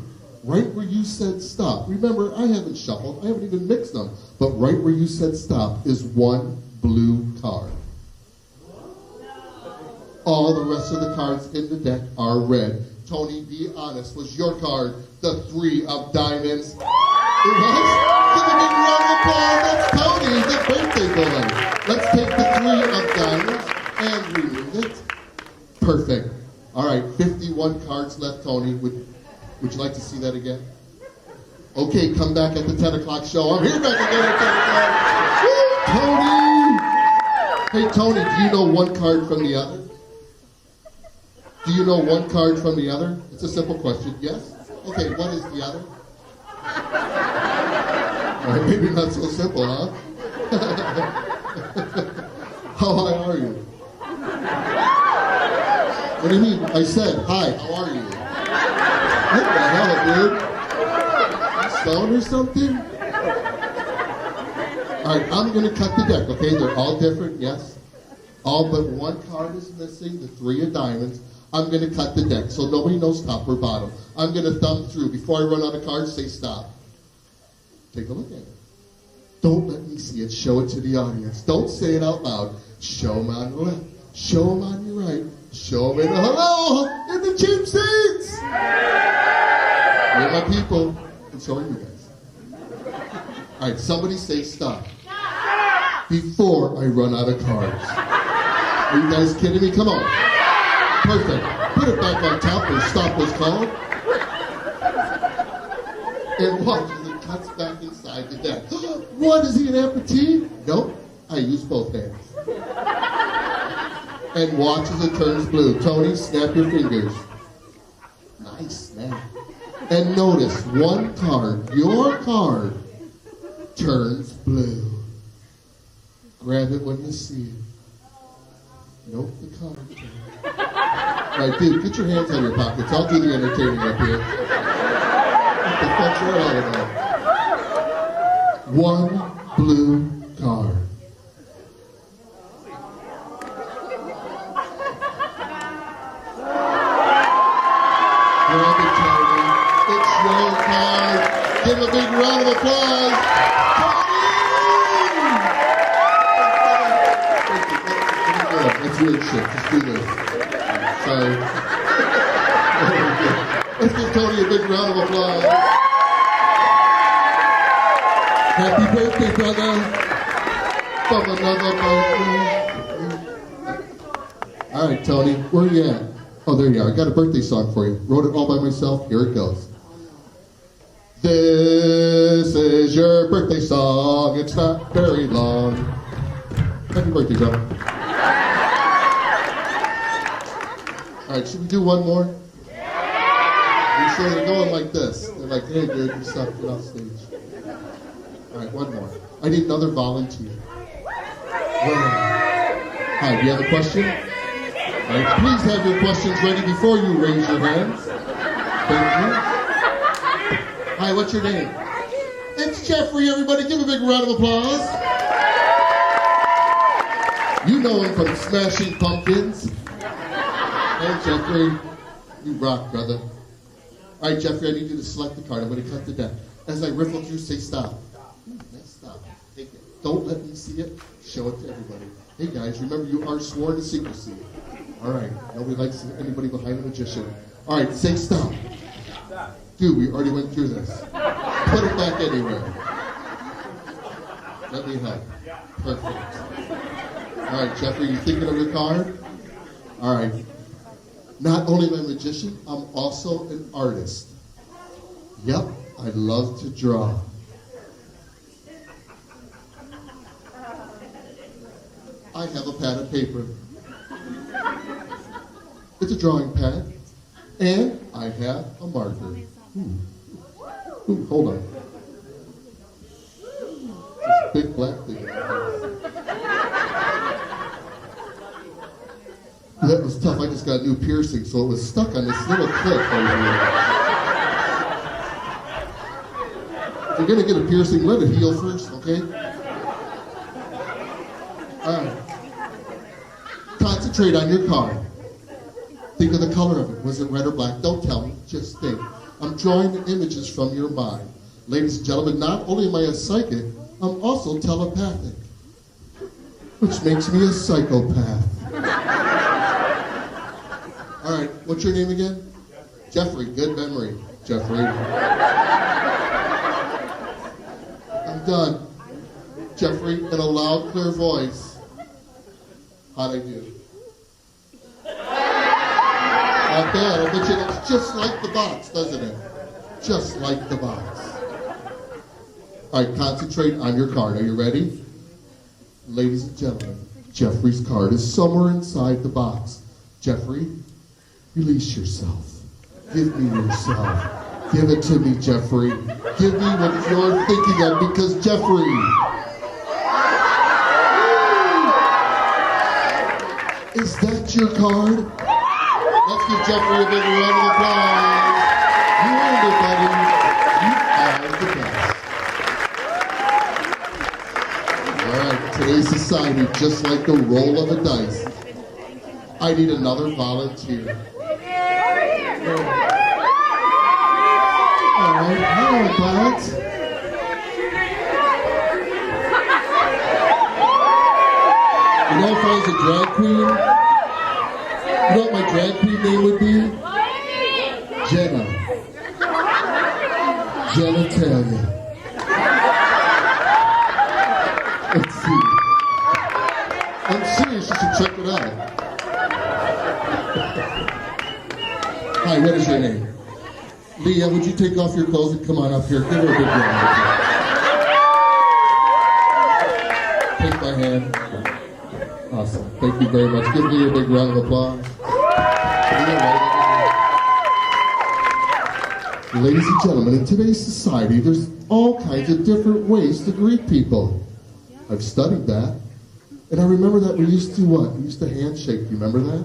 [SPEAKER 9] right where you said stop. Remember, I haven't shuffled. I haven't even mixed them. But right where you said stop is one blue card. All the rest of the cards in the deck are red. Tony, be honest. Was your card the 3 of diamonds? It was? Give a big round of applause. That's Tony, the birthday boy. Let's take the 3 of diamonds and remove it. Perfect. All right, 51 cards left, Tony. Would you like to see that again? Okay, come back at the 10 o'clock show. I'm here back again at 10 o'clock. Woo, Tony! Hey, Tony, do you know one card from the other? Do you know one card from the other? It's a simple question. Yes? Okay, what is the other? All right, maybe not so simple, huh? How high are you? What do you mean? I said, hi, how are you? What the hell, dude? You stoned or something? All right, I'm going to cut the deck, okay? They're all different, yes? All but one card is missing, the 3 of diamonds. I'm going to cut the deck, so nobody knows top or bottom. I'm going to thumb through. Before I run out of cards, say stop. Take a look at it. Don't let me see it. Show it to the audience. Don't say it out loud. Show them on the left. Show them on your right. Show them in the hello in the cheap seats. You're my people, and so are you guys. All right, somebody say stop. Stop! Before I run out of cards. Are you guys kidding me? Come on. Perfect. Put it back on top where stop was called. And watch as it cuts back inside the deck. What, is he an amputee? Nope. I use both hands. And watch as it turns blue. Tony, snap your fingers. Nice snap. And notice one card, your card, turns blue. Grab it when you see it. Nope, the card. All right, dude, get your hands out of your pockets. I'll do the entertaining up here. What the fuck's wrong with that? One blue card. Grab it, Tony. It's your card. Give him a big round of applause. Tony! It's weird shit. Just do this. Sorry. Let's give Tony a big round of applause. Happy birthday, brother. From another birthday. All right, Tony, where are you at? Oh, there you are. I got a birthday song for you. Wrote it all by myself. Here it goes. This is your birthday song. It's not very long. Happy birthday, Joe. All right, should we do one more? Yeah. So they're going like this. They're like, hey, dude, you suck. Get off stage. All right, one more. I need another volunteer. Hi, do you have a question? All right, please have your questions ready before you raise your hands. Thank you. Hi, what's your name? It's Jeffrey, everybody. Give a big round of applause. You know him from Smashing Pumpkins. Hey, Jeffrey. You rock, brother. All right, Jeffrey, I need you to select the card. I'm going to cut the deck. As I riffle through, say stop. Nice stop. Take it. Don't let me see it. Show it to everybody. Hey, guys, remember you are sworn to secrecy. All right. Nobody likes anybody behind a magician. All right, say stop. Dude, we already went through this. Put it back anywhere. Let me help. Perfect. All right, Jeffrey, you thinking of your card? All right. Not only am I a magician, I'm also an artist. Yep, I love to draw. I have a pad of paper. It's a drawing pad. And I have a marker. Ooh, hold on. This big black thing. That was tough. I just got a new piercing, so it was stuck on this little clip over here. If you're going to get a piercing, let it heal first, okay? All right. Concentrate on your card. Think of the color of it. Was it red or black? Don't tell me. Just think. I'm drawing the images from your mind. Ladies and gentlemen, not only am I a psychic, I'm also telepathic. Which makes me a psychopath. All right, what's your name again? Jeffrey. Good memory, Jeffrey. I'm done. Jeffrey, in a loud, clear voice. How'd I do? Not bad. I bet you it's just like the box, doesn't it? Just like the box. All right, concentrate on your card. Are you ready? Ladies and gentlemen, Jeffrey's card is somewhere inside the box. Jeffrey, release yourself. Give me yourself. Give it to me, Jeffrey. Give me what you're thinking of, because Jeffrey. Is that your card? Let's give Jeffrey a big round of applause. You earned it, buddy. You are the best. All right, today's society, just like the roll of a dice. I need another volunteer. All right, hello, bud. You know, if I was a drag queen, you know what my drag queen name would be? Jenna. Genitalia. Let's see. I'm serious, you should check it out. Hi, what is your name? Leah, would you take off your clothes and come on up here? Give her a big round. Take my hand. Awesome. Thank you very much. Give Leah a big round of applause. Ladies and gentlemen, in today's society, there's all kinds of different ways to greet people. I've studied that. And I remember that we used to what? We used to handshake. You remember that?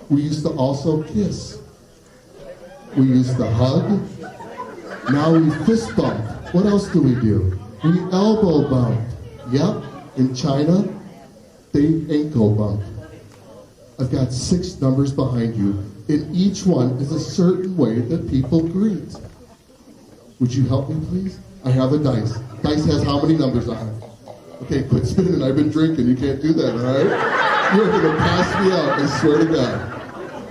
[SPEAKER 9] We used to also kiss. We used to hug. Now we fist bump. What else do? We elbow bump. Yep. In China, they ankle bump. I've got 6 numbers behind you, and each one is a certain way that people greet. Would you help me, please? I have a dice. Dice has how many numbers on it? Okay, quit spinning. I've been drinking. You can't do that, all right? You're going to pass me out, I swear to God.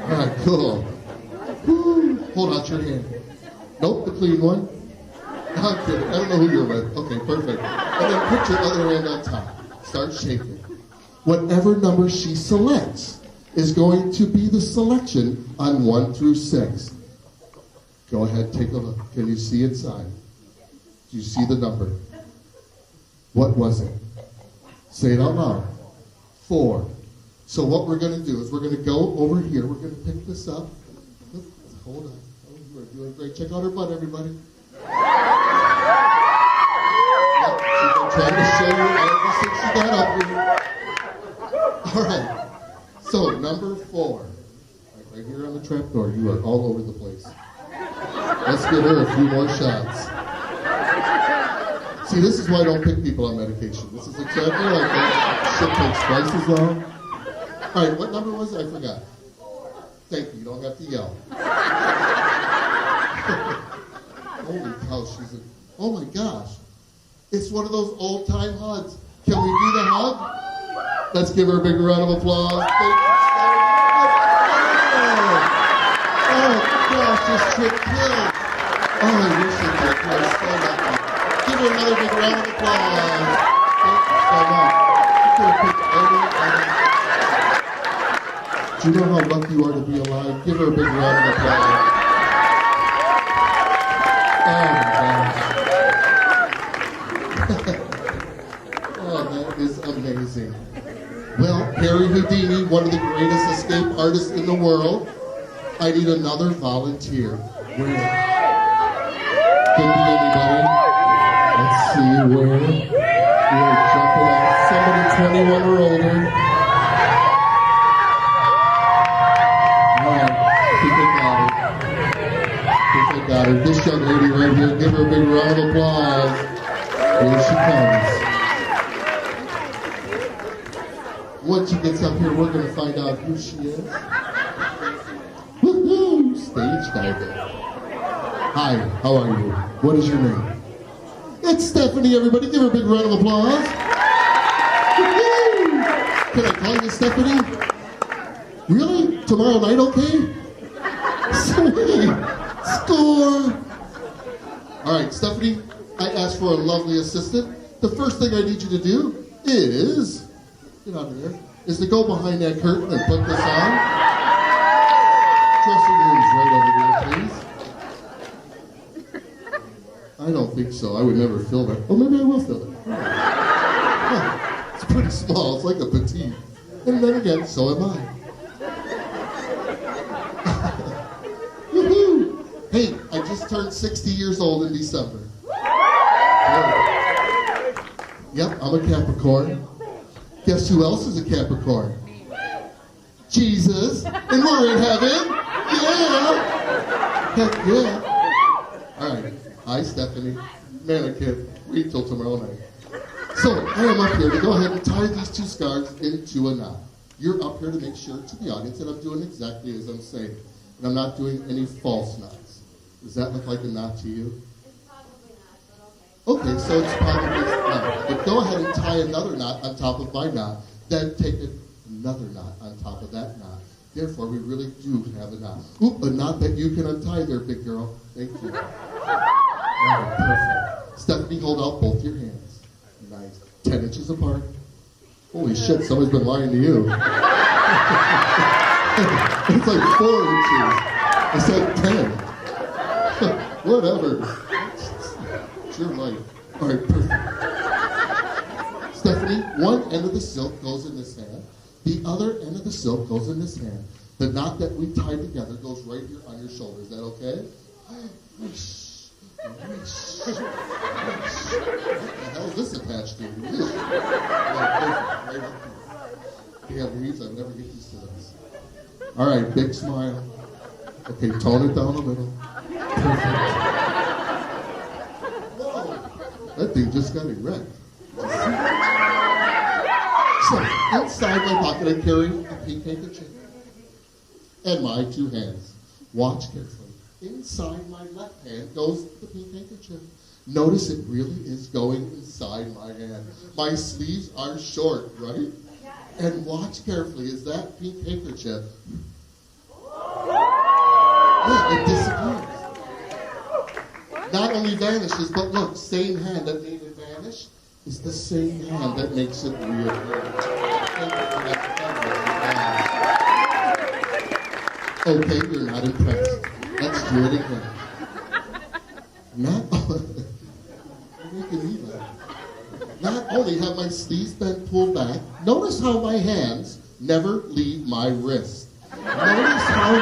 [SPEAKER 9] All right, cool. Woo. Hold out your hand. Nope, the clean one. I'm kidding. I don't know who you're with. Okay, perfect. And then put your other hand on top. Start shaking. Whatever number she selects is going to be the selection on 1 through 6. Go ahead, take a look. Can you see inside? Do you see the number? What was it? Say it out loud. 4. So what we're going to do is we're going to go over here. We're going to pick this up. Hold on. Oh, you are doing great. Check out her butt, everybody. Yep, she's been trying to show you ever since she got up here. All right. So number 4. Right here on the trap door. You are all over the place. Let's give her a few more shots. See, this is why I don't pick people on medication. This is exactly like that. Shit takes twice as long. All right, what number was it? I forgot. Thank you. You don't have to yell. Holy cow, she's a... Oh my gosh. It's one of those old-time hugs. Can we do the hug? Let's give her a big round of applause. Thank you so much. Oh gosh, this chick killed. Oh, I wish I could. I'm so lucky. Give her another big round of applause. Thank you so much. You could have picked any other. Do you know how lucky you are to be alive? Give her a big round of applause. Oh my gosh. Oh, that is amazing. Well, Harry Houdini, one of the greatest escape artists in the world. I need another volunteer. Where? Could be anybody. Let's see where. We're jumping off. Somebody 21 or older. Alright, think I got her. This young lady right here, give her a big round of applause. Here she comes. Once she gets up here, we're going to find out who she is. Woohoo! Stage diving. Hi, how are you? What is your name? It's Stephanie, everybody. Give her a big round of applause. Woohoo! Can I call you Stephanie? Really? Tomorrow night, okay? Sweet. Score. All right, Stephanie, I asked for a lovely assistant. The first thing I need you to do is, get out of there, is to go behind that curtain and put this on. Dressing room's right over there, please. I don't think so. I would never fill that. Oh, maybe I will fill it. Huh. It's pretty small. It's like a petite. And then again, so am I. Woohoo! Hey, I just turned 60 years old in December. Yep, I'm a Capricorn. Guess who else is a Capricorn? Jesus. And we're in heaven. Yeah. Heck yeah. All right. Hi, Stephanie. Mannequin. Wait till tomorrow night. So, I am up here to go ahead and tie these 2 scarves into a knot. You're up here to make sure to the audience that I'm doing exactly as I'm saying. And I'm not doing any false knots. Does that look like a knot to you?
[SPEAKER 12] It's probably not, but okay.
[SPEAKER 9] Okay, so it's probably not. But go ahead and tie another knot on top of my knot. Then take another knot on top of that knot. Therefore, we really do have a knot. Oop, a knot that you can untie there, big girl. Thank you. All right, perfect. Stephanie, hold out both your hands. Nice. 10 inches apart. Holy shit, somebody's been lying to you. It's like 4 inches. I said 10. Whatever. It's your life. All right, perfect. Stephanie, one end of the silk goes in this hand. The other end of the silk goes in this hand. The knot that we tied together goes right here on your shoulder. Is that okay? What the hell is this attached to? Right up here. Damn weeds, I never get used to this. All right, big smile. Okay, tone it down a little. Perfect. Whoa, that thing just got erect. So, inside my pocket I carry a pink handkerchief and my 2 hands. Watch carefully. Inside my left hand goes the pink handkerchief. Notice it really is going inside my hand. My sleeves are short, right? And watch carefully as that pink handkerchief, yeah, it disappears. Not only vanishes, but look, same hand that made it vanish is the same hand that makes it reappear. Okay, you're not impressed. Let's do it again. Not only have my sleeves been pulled back, notice how my hands never leave my wrist. Notice how,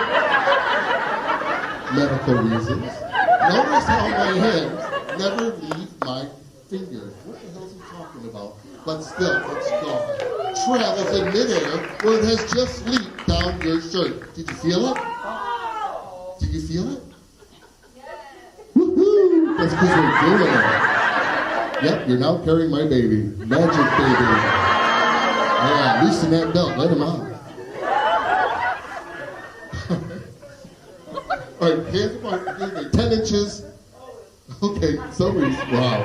[SPEAKER 9] medical reasons, notice how my hands never leave my fingers. What the hell is he talking about? But still, it's gone. Travels in midair where it has just leaped down your shirt. Did you feel it? Did you feel it? Woohoo! That's because we're doing it. Yep, you're now carrying my baby. Magic baby. Yeah, loosen that belt. Let him out. All right, hands apart. 10 inches. Okay, somebody's, wow.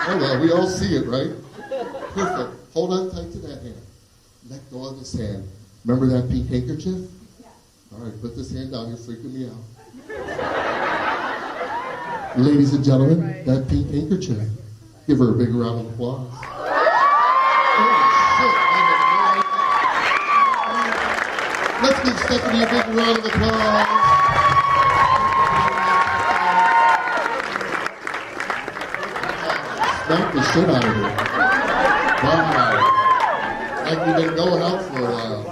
[SPEAKER 9] Oh, well, we all see it, right? Perfect. Hold on tight to that hand. Let go of this hand. Remember that pink handkerchief? All right, put this hand down. You're freaking me out. Ladies and gentlemen, that pink handkerchief. Give her a big round of applause. Oh, shit. Let's give Stephanie a big round of applause. Smack the shit out of her. Wow. Like we've been going out for a while.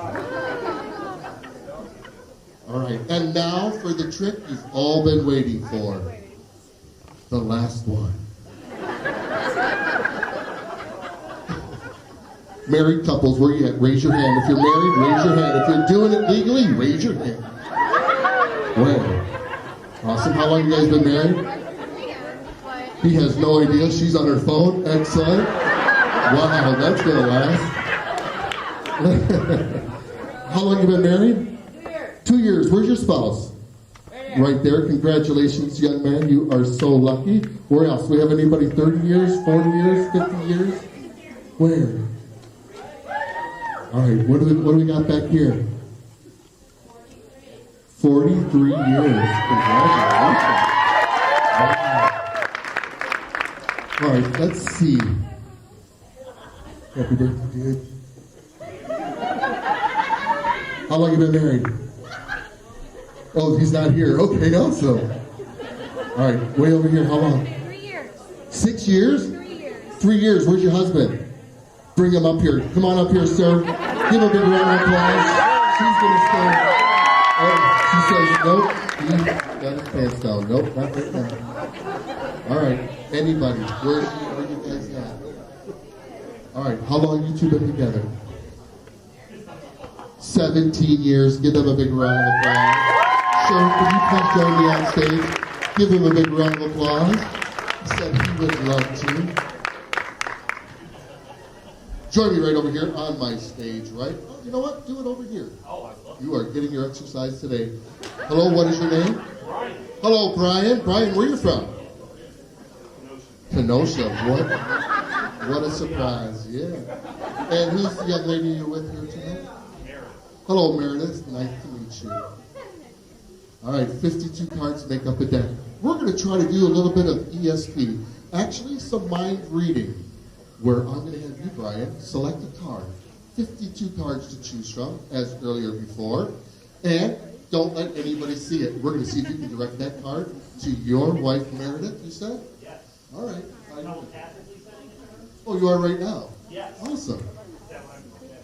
[SPEAKER 9] All right, and now for the trick you've all been waiting for. The last one. Married couples, where you at? Raise your hand. If you're married, raise your hand. If you're doing it legally, raise your hand. Where? Awesome. How long have you guys been married? He has no idea. She's on her phone. Excellent. Wow, that's going to last. How long have you been married? 2 years. Where's your spouse? Right there. Congratulations, young man. You are so lucky. Where else? We have anybody 30 years, 40 years, 50 years? Where? All right. What do we got back here? 43 years. Congratulations. Wow. All right. Let's see. Happy birthday, dude. How long have you been married? Oh, he's not here. Okay, also. All right, way over here. How long?
[SPEAKER 12] 3 years.
[SPEAKER 9] 6 years?
[SPEAKER 12] 3 years.
[SPEAKER 9] 3 years. Where's your husband? Bring him up here. Come on up here, sir. Give him a big round of applause. She's going to stay. Oh, she says, nope. He got his pants down. Nope, not right now. All right, anybody. Where you guys at? All right, how long you two been together? 17 years. Give them a big round of applause. Sir, could you please join me on stage? Give him a big round of applause. He said he would love to. Join me right over here on my stage, right? Oh, you know what? Do it over here. You are getting your exercise today. Hello, what is your name?
[SPEAKER 11] Brian.
[SPEAKER 9] Hello, Brian. Brian, where are you from? Kenosha. What a surprise. Yeah. And who's the young lady you're with here tonight? Hello, Meredith. Nice to meet you. All right, 52 cards make up a deck. We're going to try to do a little bit of ESP, actually some mind reading, where I'm going to have you, Brian, select a card. 52 cards to choose from, as earlier before, and don't let anybody see it. We're going to see if you can direct that card to your wife, Meredith, you said?
[SPEAKER 11] Yes.
[SPEAKER 9] All right.
[SPEAKER 11] Telepathically sending it to her?
[SPEAKER 9] Oh, you are right now?
[SPEAKER 11] Yes.
[SPEAKER 9] Awesome.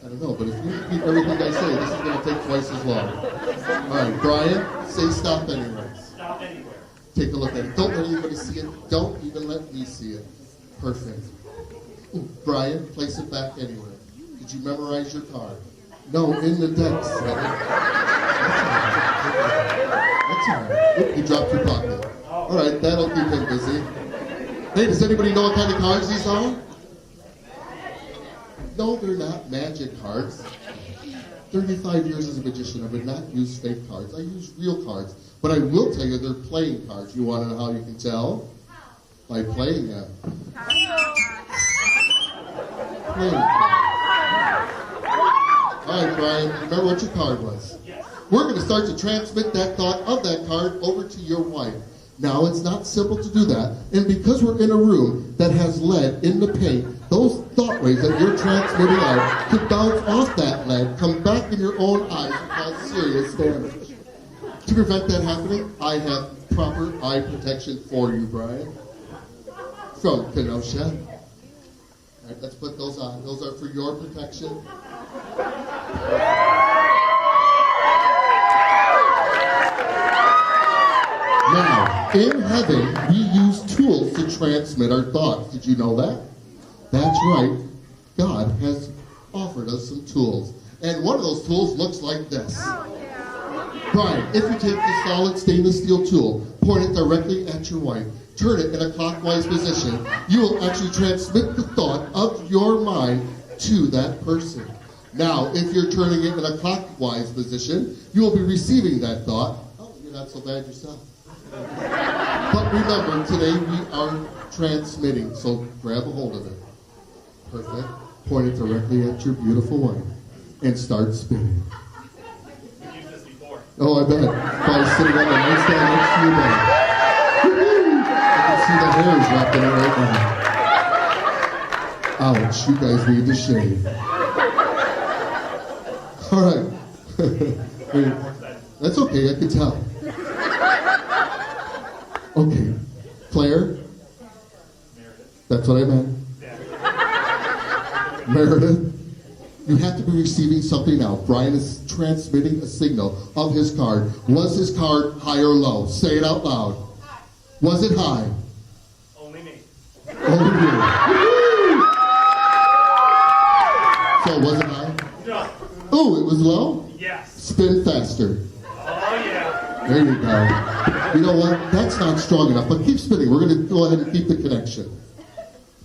[SPEAKER 9] I don't know, but if you repeat everything I say, this is going to take twice as long. All right, Brian, say stop anywhere.
[SPEAKER 11] Stop anywhere.
[SPEAKER 9] Take a look at it. Don't let anybody see it. Don't even let me see it. Perfect. Ooh, Brian, place it back anywhere. Did you memorize your card? No, in the deck. That's all right. Oop, you dropped your pocket. All right, that'll keep him busy. Hey, does anybody know what kind of cards these are? No, they're not magic cards. 35 years as a magician, I would not use fake cards. I use real cards. But I will tell you they're playing cards. You want to know how you can tell? By playing them. Playing cards. All right, Brian, remember what your card was? We're going to start to transmit that thought of that card over to your wife. Now, it's not simple to do that. And because we're in a room that has lead in the paint, those thought waves that you're transmitting out could bounce off that lead, come back in your own eyes, and cause serious damage. To prevent that happening, I have proper eye protection for you, Brian. From Kenosha. All right, let's put those on. Those are for your protection. Now, in heaven, we use tools to transmit our thoughts. Did you know that? That's right. God has offered us some tools. And one of those tools looks like this. Brian, if you take the solid stainless steel tool, point it directly at your wife, turn it in a clockwise position, you will actually transmit the thought of your mind to that person. Now, if you're turning it in a clockwise position, you will be receiving that thought. Oh, you're not so bad yourself. But remember, today we are transmitting, so grab a hold of it. Perfect. Point it directly at your beautiful wife and start spinning.
[SPEAKER 11] We've used this before.
[SPEAKER 9] Oh, I bet. Probably sitting on the nightstand next to your bed. Woo-hoo! I can see the hairs wrapped in it right now. Ouch, you guys need to shave. All right. That's okay, I can tell. Okay, Claire? That's what I meant. Meredith? You have to be receiving something now. Brian is transmitting a signal of his card. Was his card high or low? Say it out loud.
[SPEAKER 6] High.
[SPEAKER 9] Was it high?
[SPEAKER 11] Only me.
[SPEAKER 9] Only you. So was it high?
[SPEAKER 11] No.
[SPEAKER 9] Oh, it was low?
[SPEAKER 11] Yes.
[SPEAKER 9] Spin faster.
[SPEAKER 11] Oh, yeah.
[SPEAKER 9] There you go. You know what? That's not strong enough, but keep spinning. We're going to go ahead and keep the connection.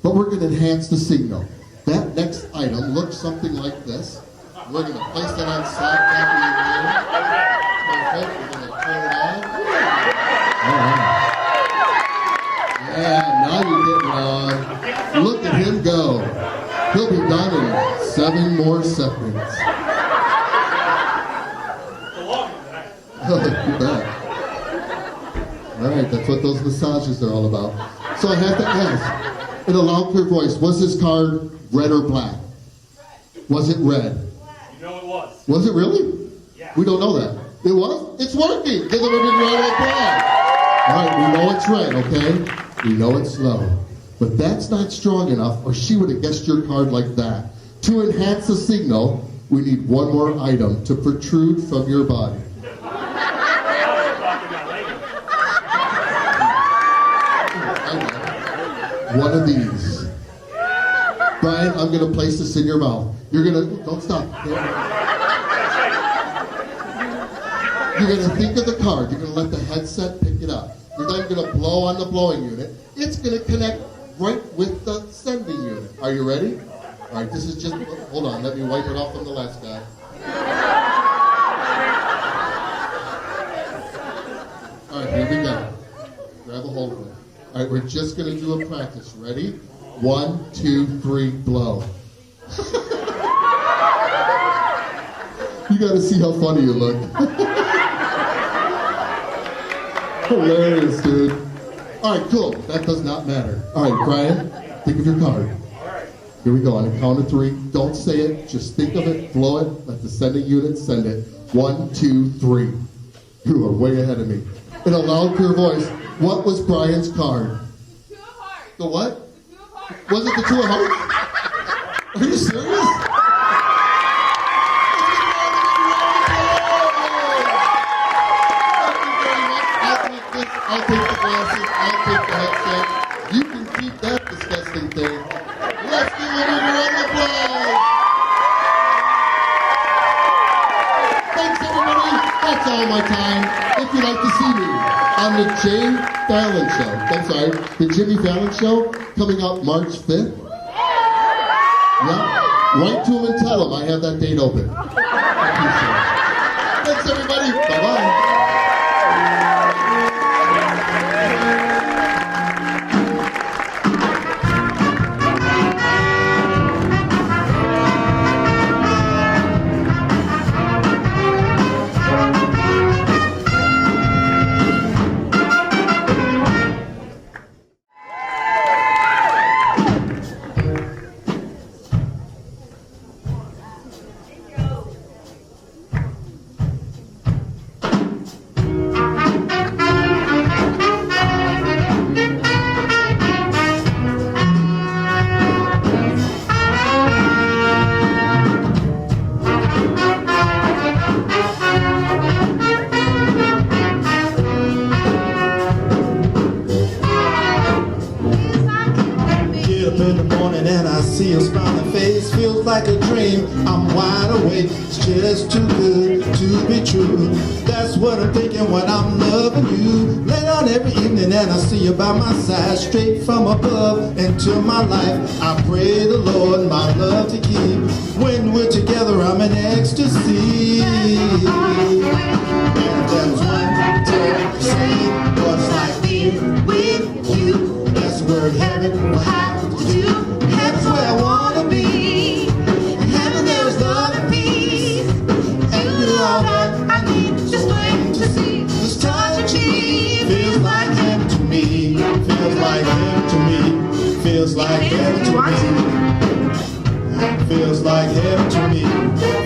[SPEAKER 9] But we're going to enhance the signal. That next item looks something like this. We're going to place it on slot after you. Perfect. We're going to turn it on. All right. Yeah, now you're getting on. Look at him go. He'll be done in 7 more seconds. Oh, you bet. All right, that's what those massages are all about. So I have to ask, in a loud, clear voice, was this card red or black? Was it red?
[SPEAKER 11] You know it was.
[SPEAKER 9] Was it really?
[SPEAKER 11] Yeah.
[SPEAKER 9] We don't know that. It was? It's working. Because it would have been red or black. All right, we know it's red, okay? We know it's slow. But that's not strong enough, or she would have guessed your card like that. To enhance the signal, we need one more item to protrude from your body. One of these. Brian, I'm going to place this in your mouth. You're going to, don't stop. You're going to think of the card. You're going to let the headset pick it up. You're then going to blow on the blowing unit. It's going to connect right with the sending unit. Are you ready? All right, this is just, hold on, let me wipe it off from the last guy. All right, here we go. Grab a hold of it. All right, we're just going to do a practice. Ready? 1, 2, 3, blow. You got to see how funny you look. Hilarious, dude. All right, cool. That does not matter. All right, Brian, think of your card. Here we go. On a count of 3. Don't say it. Just think of it. Blow it. Let the sending unit send it. 1, 2, 3. You are way ahead of me. In a loud, clear voice, what was Brian's card?
[SPEAKER 6] Two of hearts.
[SPEAKER 9] The what?
[SPEAKER 6] The two of hearts.
[SPEAKER 9] Was it the 2 of hearts? Are you serious? I'll take the glasses. I'll take the headset. You can keep that disgusting thing. Let's give a round of applause. Thanks, everybody. That's all my time. If you'd like to see me on the Jimmy Fallon Show, I'm sorry, the Jimmy Fallon Show, coming out March 5th. Yeah, write to him and tell him I have that date open. Thanks, everybody. Bye-bye. I see your smiling face, feels like a dream. I'm wide awake, it's just too good to be true. That's what I'm thinking when I'm loving you. Lay down every evening and I see you by my side, straight from above into my life. I pray the Lord my love to keep. When we're together, I'm in ecstasy. And that's one time say what's like being with you. That's the word heaven will have to do. Heaven's where I wanna be. In heaven there's love and peace. And you all that I need, just wait to see. This touching me feels like heaven to me. Feels like heaven to me. Feels like heaven to me. Feels like heaven to me.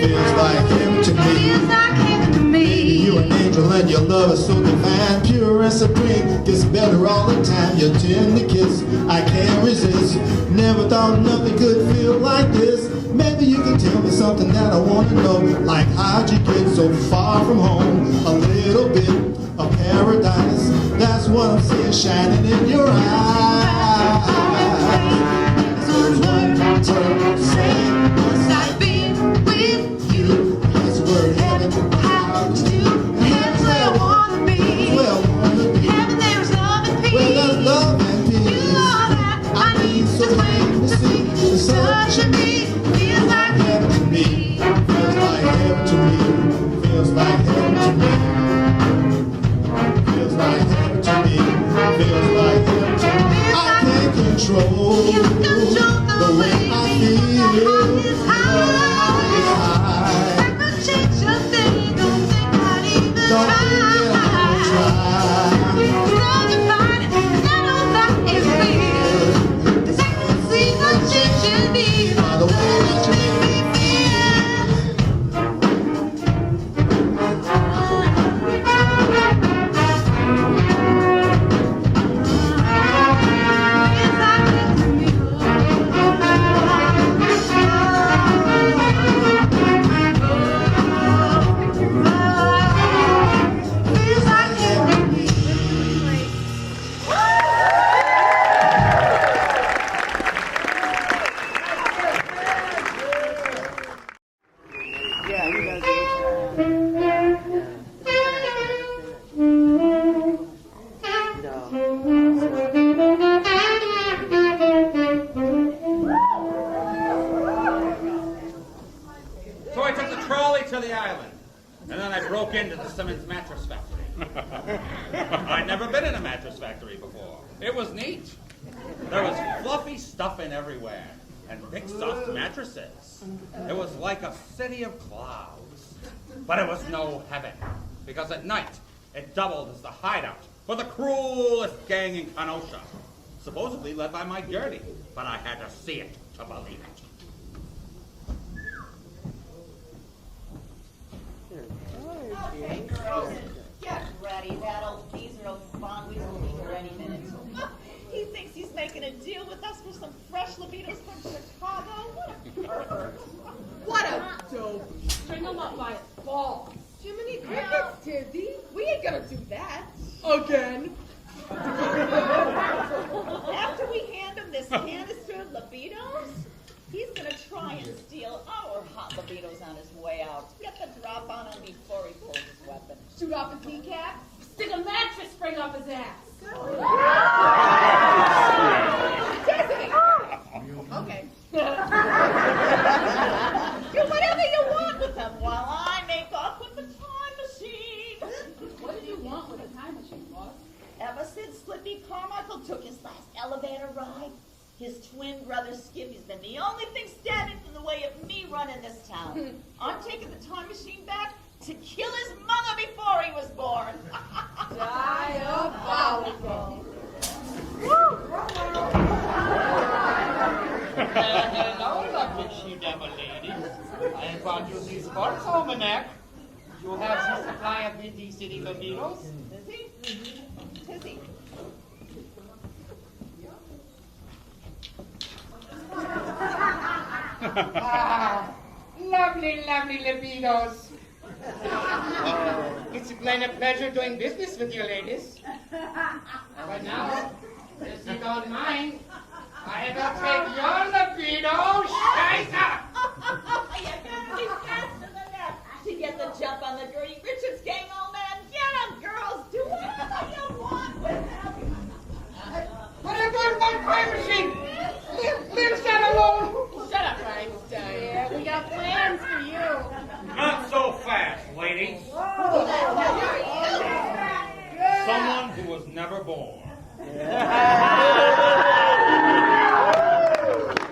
[SPEAKER 9] Feels like heaven to me.
[SPEAKER 7] Feels like heaven to me.
[SPEAKER 9] Baby, you're an angel and your love is so divine, pure and supreme. Gets better all the time. Your tender kiss, I can't resist. Never thought nothing could feel like this. Maybe you can tell me something that I want to know, like how'd you get so far from home? A little bit of paradise. That's what I'm seeing shining in your eyes. There's one word say what's like being with you. That's where heaven how to do. Heaven's where I wanna be. Where I wanna be. Heaven there's love and peace. Where there's love and peace. You are that I need to wait to see. The touching me feels like heaven to me. Feels like heaven to me. Feels like heaven to me. Feels like heaven to me. Feels like heaven to me. I can't control the way I feel. Is high. I could change a thing. Don't think I'd even try. Love you fine, and I know that it's real. 'Cause I can see the change in me. By the way that you make me
[SPEAKER 3] So I took the trolley to the island, and then I broke into the Simmons mattress factory. I'd never been in a mattress factory before. It was neat. There was fluffy stuffing everywhere, and big soft mattresses. It was like a city of clouds. But it was no heaven, because at night it doubled as the hideout for the cruelest gang in Kenosha, supposedly led by my Gertie, but I had to see it to believe it.
[SPEAKER 13] Okay, girls, get ready. That old geezer will be here any minute. He thinks he's making a deal with us for some fresh libidos from Chicago. What a pervert.
[SPEAKER 2] What a dope. String him up by his balls. Jiminy Crickets, Tizzy. We ain't gonna do that. Again.
[SPEAKER 13] After we hand him this canister of libidos, he's gonna try and steal our hot libidos on his way out. Get the drop on him before he pulls his weapon.
[SPEAKER 2] Shoot off his kneecap. Stick a mattress spring up his ass. Tizzy.
[SPEAKER 13] Okay. Do whatever you want with them while I make off with the time machine.
[SPEAKER 2] What did you want with a time machine, boss?
[SPEAKER 13] Ever since Slippy Carmichael took his last elevator ride, his twin brother Skippy's been the only thing standing in the way of me running this town. I'm taking the time machine back to kill his mother before he was born.
[SPEAKER 2] Diabolical.
[SPEAKER 10] Hello, lovely you devil ladies. I have brought you the sports almanac. You have the supply of the city libidos.
[SPEAKER 13] Tizzy.
[SPEAKER 10] Ah, lovely, lovely libidos. It's been a pleasure doing business with you ladies. But now, if you don't mind, I will take your libido, Scheiße!
[SPEAKER 13] You gotta be faster than that to get the jump on the Gertie Richards gang, old man. Get 'em, girls. Do whatever you want with them.
[SPEAKER 10] What are you doing with my time machine? Leave that alone.
[SPEAKER 6] Shut up, Einstein. Yeah, we got plans for you.
[SPEAKER 3] Not so fast, ladies. Someone who was never born.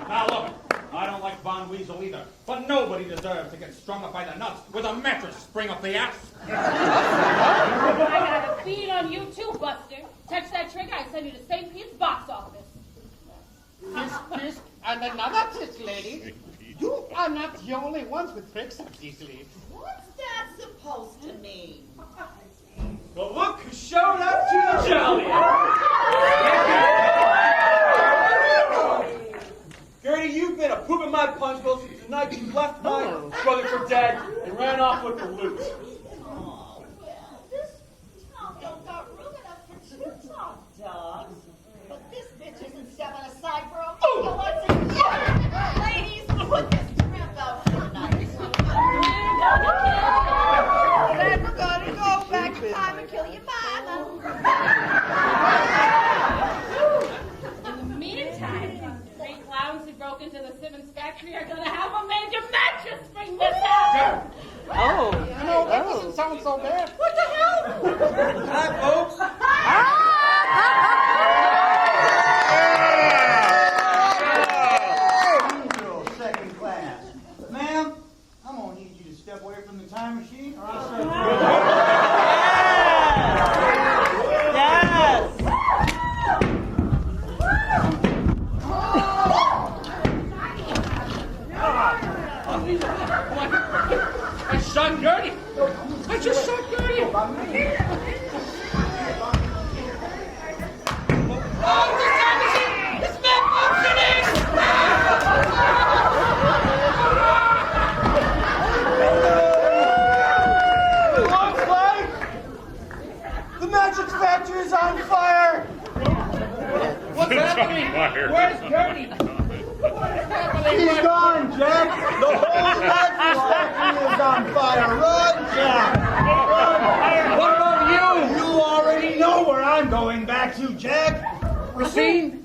[SPEAKER 3] Now look, I don't like Von Weasel either, but nobody deserves to get strung up by the nuts with a mattress spring up the ass.
[SPEAKER 6] I got a feed on you too, Buster. Touch that trigger, I send you to St. Pete's box office.
[SPEAKER 10] Kiss, and another kiss, lady. You are not the only ones with tricks up these sleeves.
[SPEAKER 13] What's that supposed to mean?
[SPEAKER 5] Well, look who showed up to the jolly. Gertie, you've been a poop in my punch bowl since the night you left my brother for dead and ran off with the loot.
[SPEAKER 13] Oh, well, this town don't got room enough for 2 top dogs. But this bitch isn't stepping aside for a week. What's it? Yeah! Ladies, put this tramp out for the night. Then we're gonna go back in time and kill your mama.
[SPEAKER 6] In the meantime, 3 clowns who broke into the Simmons factory are gonna have a major mattress spring this out.
[SPEAKER 10] Oh. No, that doesn't sound so bad.
[SPEAKER 13] What the hell?
[SPEAKER 5] Hi, folks.
[SPEAKER 4] Usual second class. Ma'am, I'm gonna need you to step away from the time machine, or I'll start.
[SPEAKER 5] Yes.
[SPEAKER 3] I shot Gertie. I just shot Gertie.
[SPEAKER 10] Oh, the time machine is malfunctioning!
[SPEAKER 5] Looks like the magic factory is on fire.
[SPEAKER 3] What's happening?
[SPEAKER 5] Where's Gertie? He's gone, Jack. The whole magic factory is on fire. Run, Jack. Run.
[SPEAKER 3] What about you?
[SPEAKER 4] You already know where I'm going back to, Jack.
[SPEAKER 3] Racine?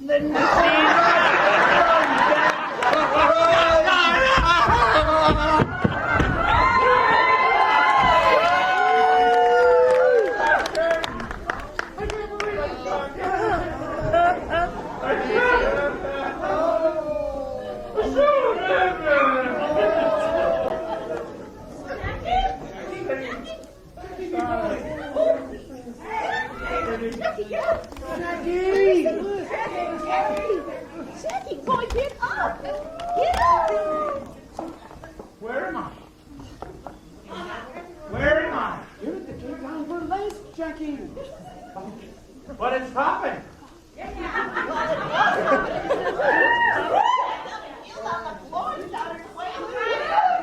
[SPEAKER 13] Jackie, boy, get up! Get up!
[SPEAKER 3] Where am I? Where am I?
[SPEAKER 5] You're at the Cape Burlesque, Jackie.
[SPEAKER 3] But it's popping.
[SPEAKER 13] You on the floor, you got her way.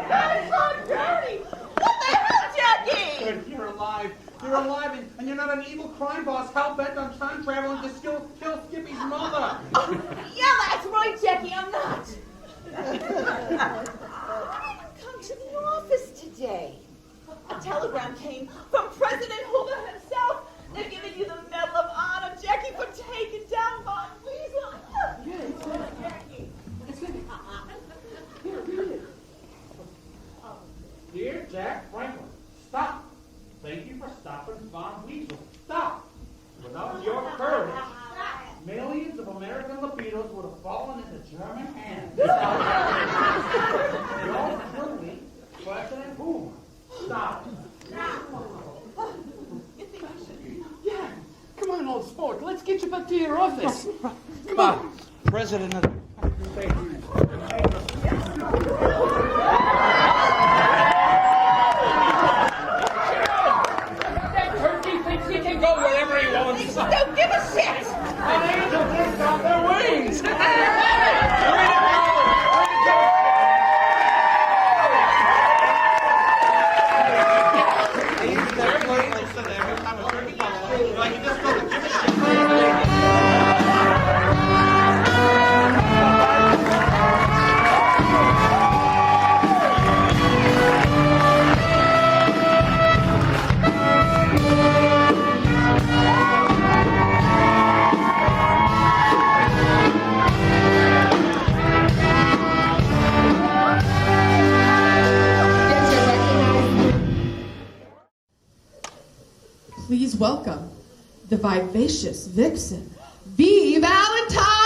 [SPEAKER 13] That's so dirty! What the hell, Jackie?
[SPEAKER 3] Good, you're alive. You're alive, and you're not an evil crime boss hell-bent on time traveling to kill Skippy's mother.
[SPEAKER 13] Yeah, that's right, Jackie, I'm not. I didn't come to the office today. A telegram came from President Houghton himself. They're giving you the Medal of Honor, Jackie, for taking down Von Weasel. Jackie.
[SPEAKER 3] Dear Jack Franklin, stop. Thank you for stopping Von Weasel. Stop. Without your courage, millions of American libidos would have fallen into German hands. Yours truly, President Hoover. Stop.
[SPEAKER 10] Yeah, come on, old sport. Let's get you back to your office.
[SPEAKER 3] Come on. President of the...
[SPEAKER 10] He can go wherever he wants.
[SPEAKER 13] Don't give a shit!
[SPEAKER 10] An angel takes off their wings.
[SPEAKER 2] welcome the vivacious vixen, Valentine!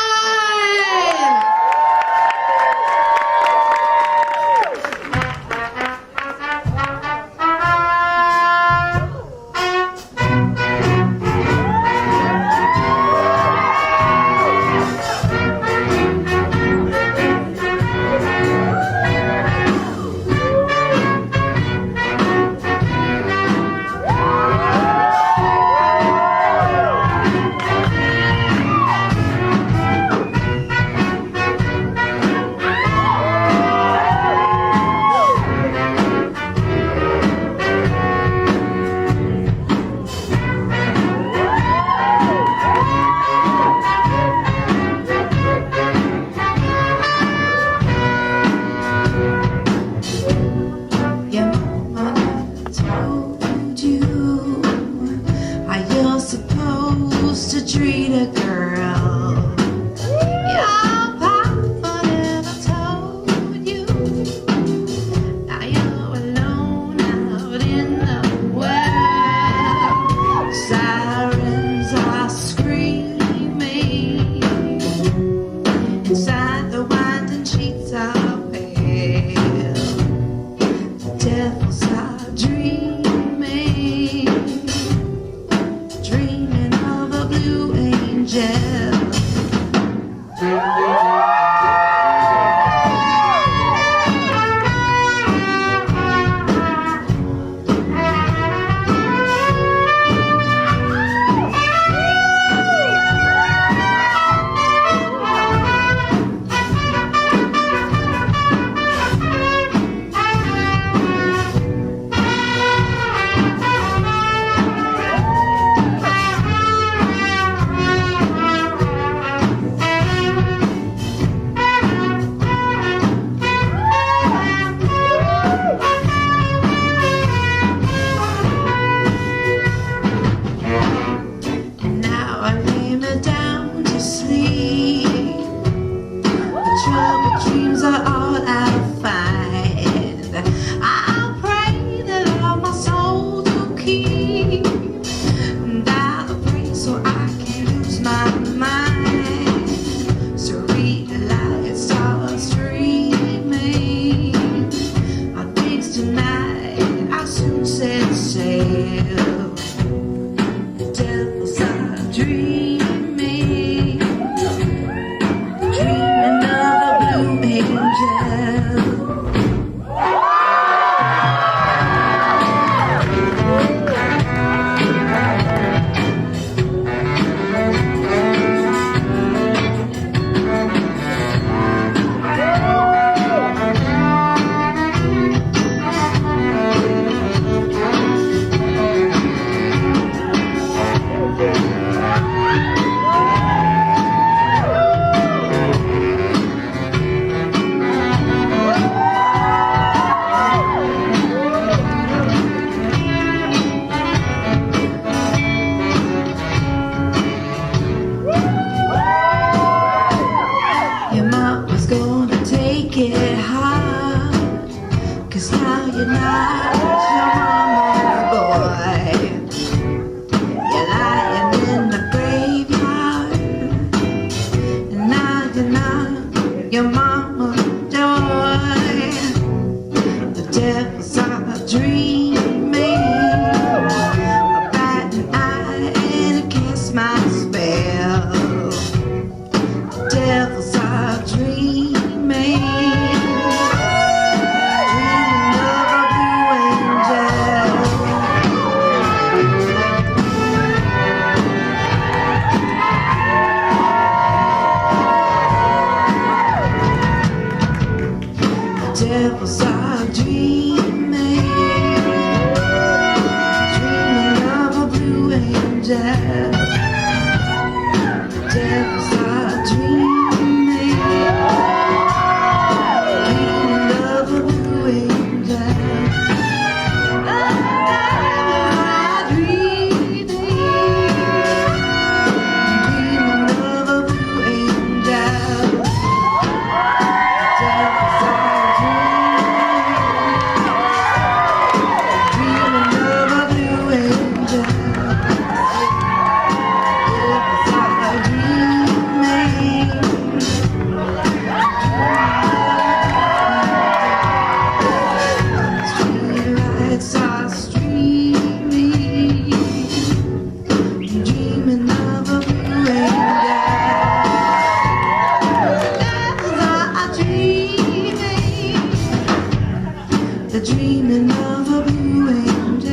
[SPEAKER 7] They're dreaming of a blue angel.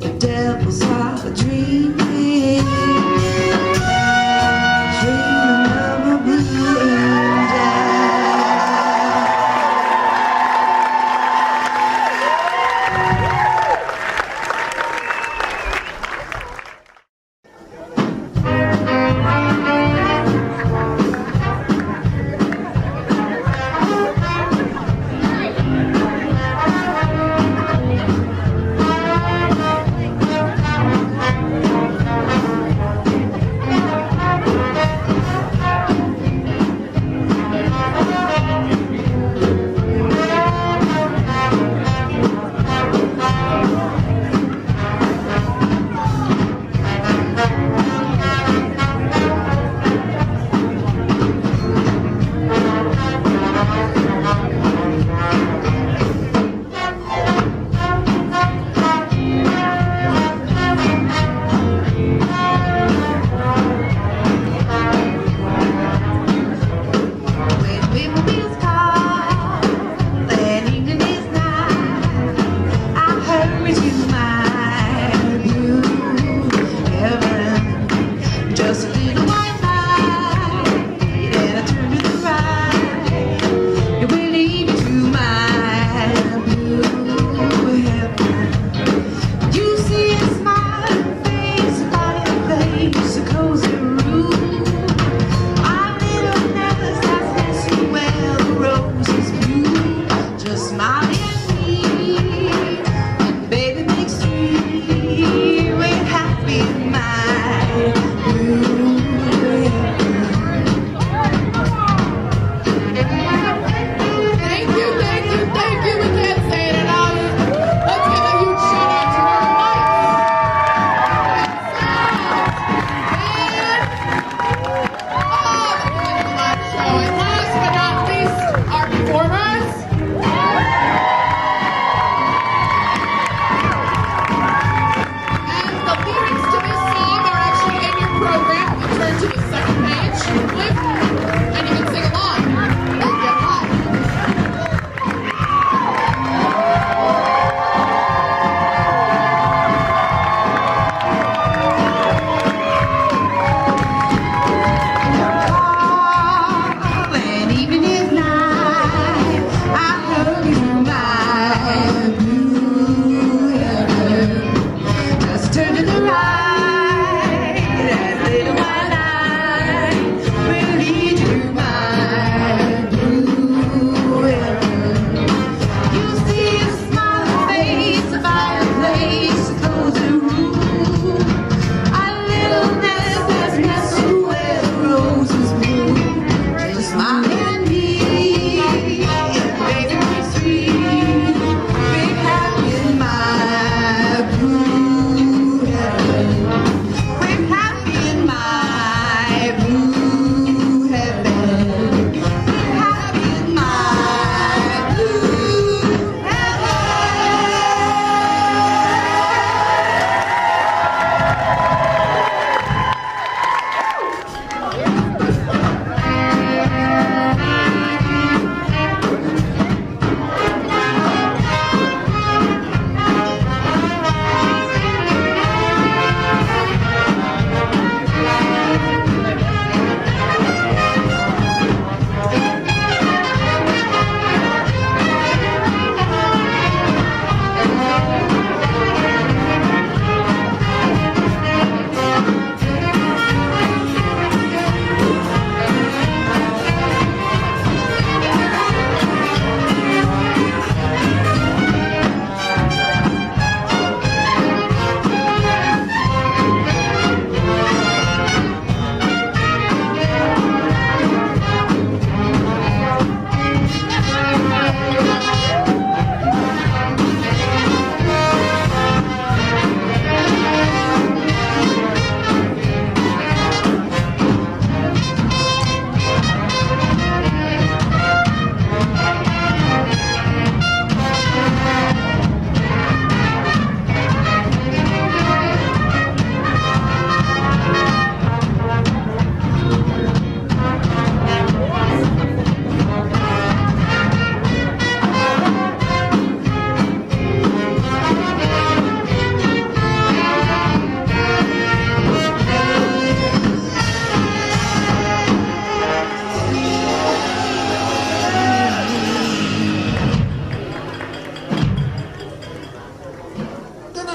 [SPEAKER 7] The devils are dreaming, dreaming of a blue angel.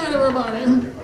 [SPEAKER 7] night, everybody.